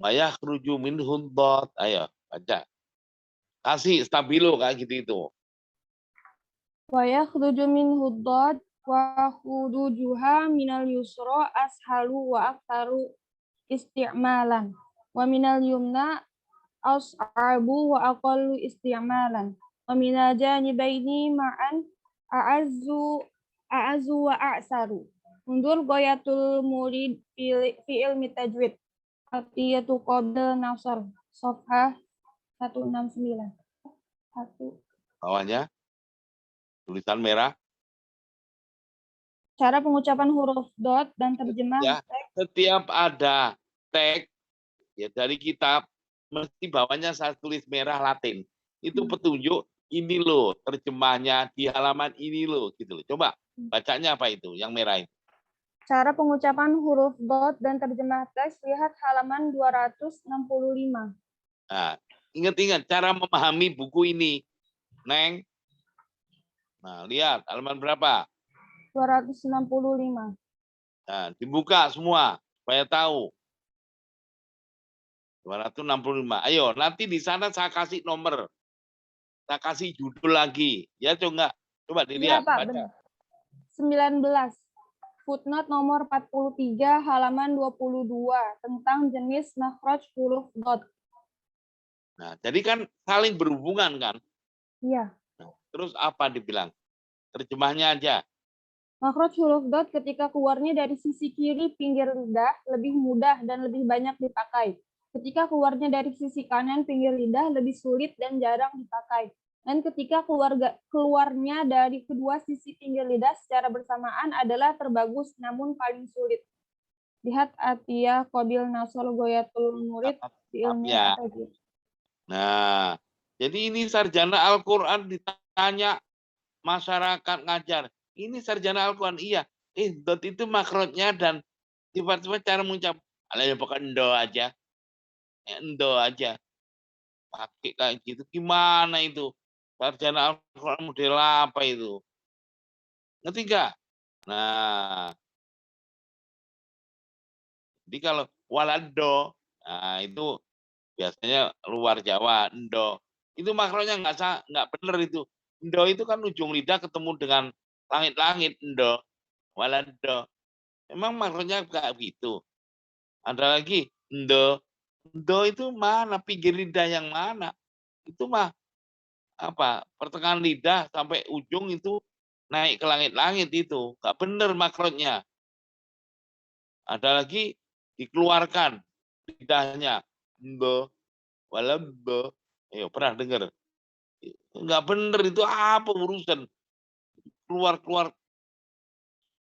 Maya keruju minhun dot. Ayo, baca. Kasih stabilo kayak gitu itu. Wa yakhruju minhu dhad wa khurujuha minal yusra ashalu wa aktsaru isti'malan. Wa minal yumna as'abu wa aqallu isti'malan. Wa minal janibaini ma'an a'azzu wa a'saru. Mundur goyatul murid fi ilmi tajwid. Atiyatu qabla nasr. Sofha 169. Bawahnya tulisan merah. Cara pengucapan huruf dot dan terjemah Ya, setiap ada teks ya dari kitab, mesti bawahnya saya tulis merah Latin. Itu petunjuk ini loh terjemahnya di halaman ini loh gitu loh. Coba bacanya apa itu yang merah itu? Cara pengucapan huruf dot dan terjemah teks, lihat halaman 265. Nah, ingat-ingat cara memahami buku ini, Neng. Nah, lihat halaman berapa? 265. Nah, dibuka semua supaya tahu. 265. Ayo, nanti di sana saya kasih nomor. Saya kasih judul lagi. Ya, coba dilihat. Iya, Pak, baca. benar. 19. Footnote nomor 43 halaman 22 tentang jenis makhraj huruf dot. Nah, jadi kan saling berhubungan kan? Iya. Nah, terus apa dibilang? Terjemahnya aja. Makhraj huruf dot ketika keluarnya dari sisi kiri pinggir lidah lebih mudah dan lebih banyak dipakai. Ketika keluarnya dari sisi kanan pinggir lidah lebih sulit dan jarang dipakai. Dan ketika keluarnya dari kedua sisi pinggir lidah secara bersamaan adalah terbagus namun paling sulit. Lihat Atiyah Qabil Nasol Goyatul Murid di Ya. ilmiah at-tajwid. Nah, jadi ini sarjana Al-Quran ditanya masyarakat ngajar. Ini sarjana Al-Quran, iya. Dot itu makrotnya dan sifat-sifat cara mengucap. Alah ya pakai endo aja. Endo aja. Pakai kayak gitu. Gimana itu? Sarjana Al-Quran model apa itu? Ngerti nggak? Nah, jadi kalau walado, nah itu biasanya luar Jawa, endo. Itu makronya nggak bener itu. Endo itu kan ujung lidah ketemu dengan langit-langit, endo, walado. Emang makronya kayak gitu. Ada lagi, endo. Endo itu mana? Pinggir lidah yang mana? Itu mah apa? Pertengahan lidah sampai ujung itu naik ke langit-langit itu. Nggak bener makronya. Ada lagi dikeluarkan lidahnya. Endo, walado. Ayo, pernah dengar? Nggak bener itu apa urusan keluar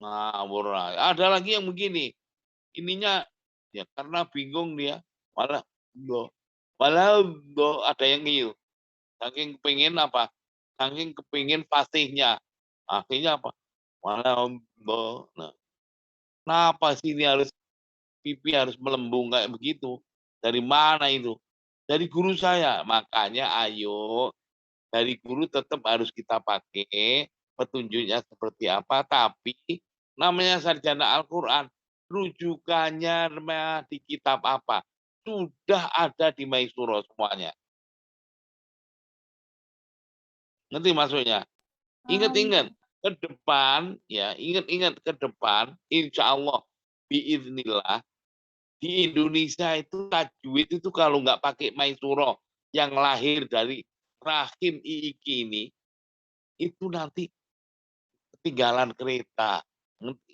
ngawur. Ada lagi yang begini ininya ya karena bingung dia malah ada yang ngiyu saking kepingin apa saking kepingin fasihnya akhirnya apa malah nah, kenapa sih ini harus pipi harus melembung kayak begitu dari mana itu dari guru saya makanya ayo dari guru tetap harus kita pakai petunjuknya seperti apa, tapi namanya sarjana Al-Quran, rujukannya di kitab apa? Sudah ada di Maisuro semuanya. Ngerti maksudnya? Ingat-ingat ke depan, ya ingat-ingat ke depan, insya Allah, biiznillah, di Indonesia itu tajwid itu kalau nggak pakai Maisuro yang lahir dari rahim Iiki ini, itu nanti ketinggalan kereta.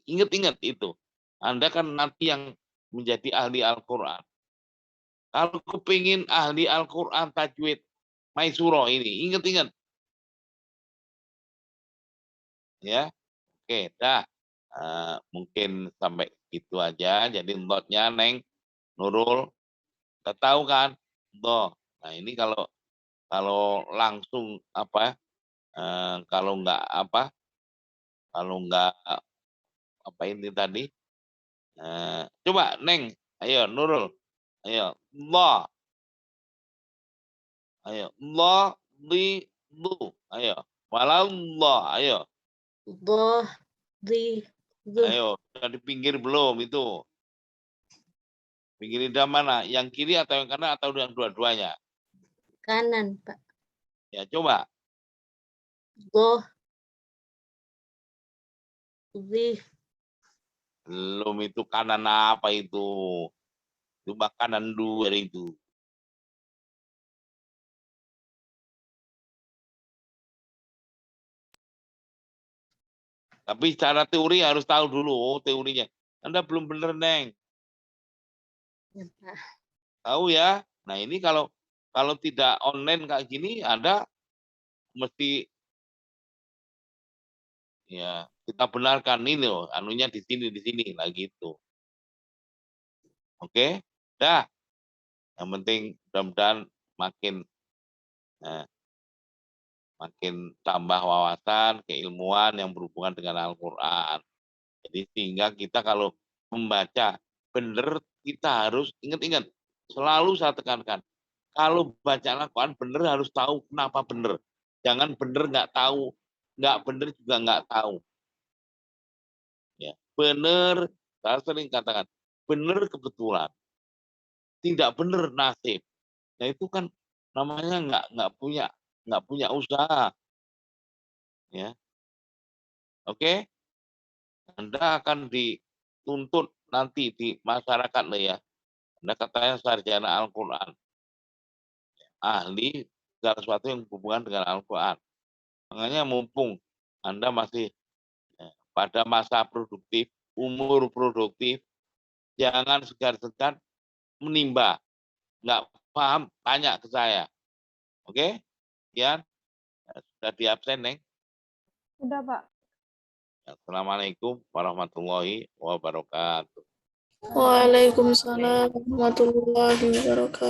Ingat-ingat itu. Anda kan nanti yang menjadi ahli Al-Quran. Kalau kepingin ahli Al-Quran tajwid Maisuro ini, ingat-ingat. Ya, oke, dah. Mungkin sampai itu aja. Jadi notnya Neng Nurul, kita tahu kan? Nah, ini kalau langsung apa? Kalau nggak apa? Kalau nggak apa ini tadi? Coba Neng, ayo Nurul, ayo Allah, ayo Allah li lu, ayo walallah, ayo, Doh, di, duh, ayo sudah di pinggir belum itu? Pinggir lidah mana? Yang kiri atau yang kanan atau yang dua-duanya? kanan, Pak. Ya coba. Doh, di, Belum itu kanan apa itu? Itu kanan dua itu. Tapi secara teori harus tahu dulu teorinya. Anda belum benar, Neng. ya, Pak. Tahu ya? Nah, ini kalau tidak online kayak gini, Anda mesti ya kita benarkan ini loh, anunya di sini lah gitu. Oke? Dah. Yang penting mudah-mudahan makin tambah wawasan, keilmuan yang berhubungan dengan Al-Qur'an. Jadi sehingga kita kalau membaca benar kita harus ingat-ingat, selalu saya tekankan, kalau baca Al-Quran benar harus tahu kenapa benar. Jangan benar nggak tahu, nggak benar juga nggak tahu. Ya, benar, saya sering katakan, benar kebetulan, tidak benar nasib. Nah itu kan namanya nggak punya usaha, ya. Oke, Anda akan dituntut nanti di masyarakat lah ya. Anda katanya sarjana Al-Quran, ahli segala sesuatu yang berhubungan dengan Al-Quran. Makanya mumpung Anda masih pada masa produktif, umur produktif, jangan segan-segan menimba. Nggak paham, tanya ke saya. Oke? Sekian. Sudah di absen, Neng? Sudah, Pak. Assalamualaikum warahmatullahi wabarakatuh. Waalaikumsalam warahmatullahi wabarakatuh.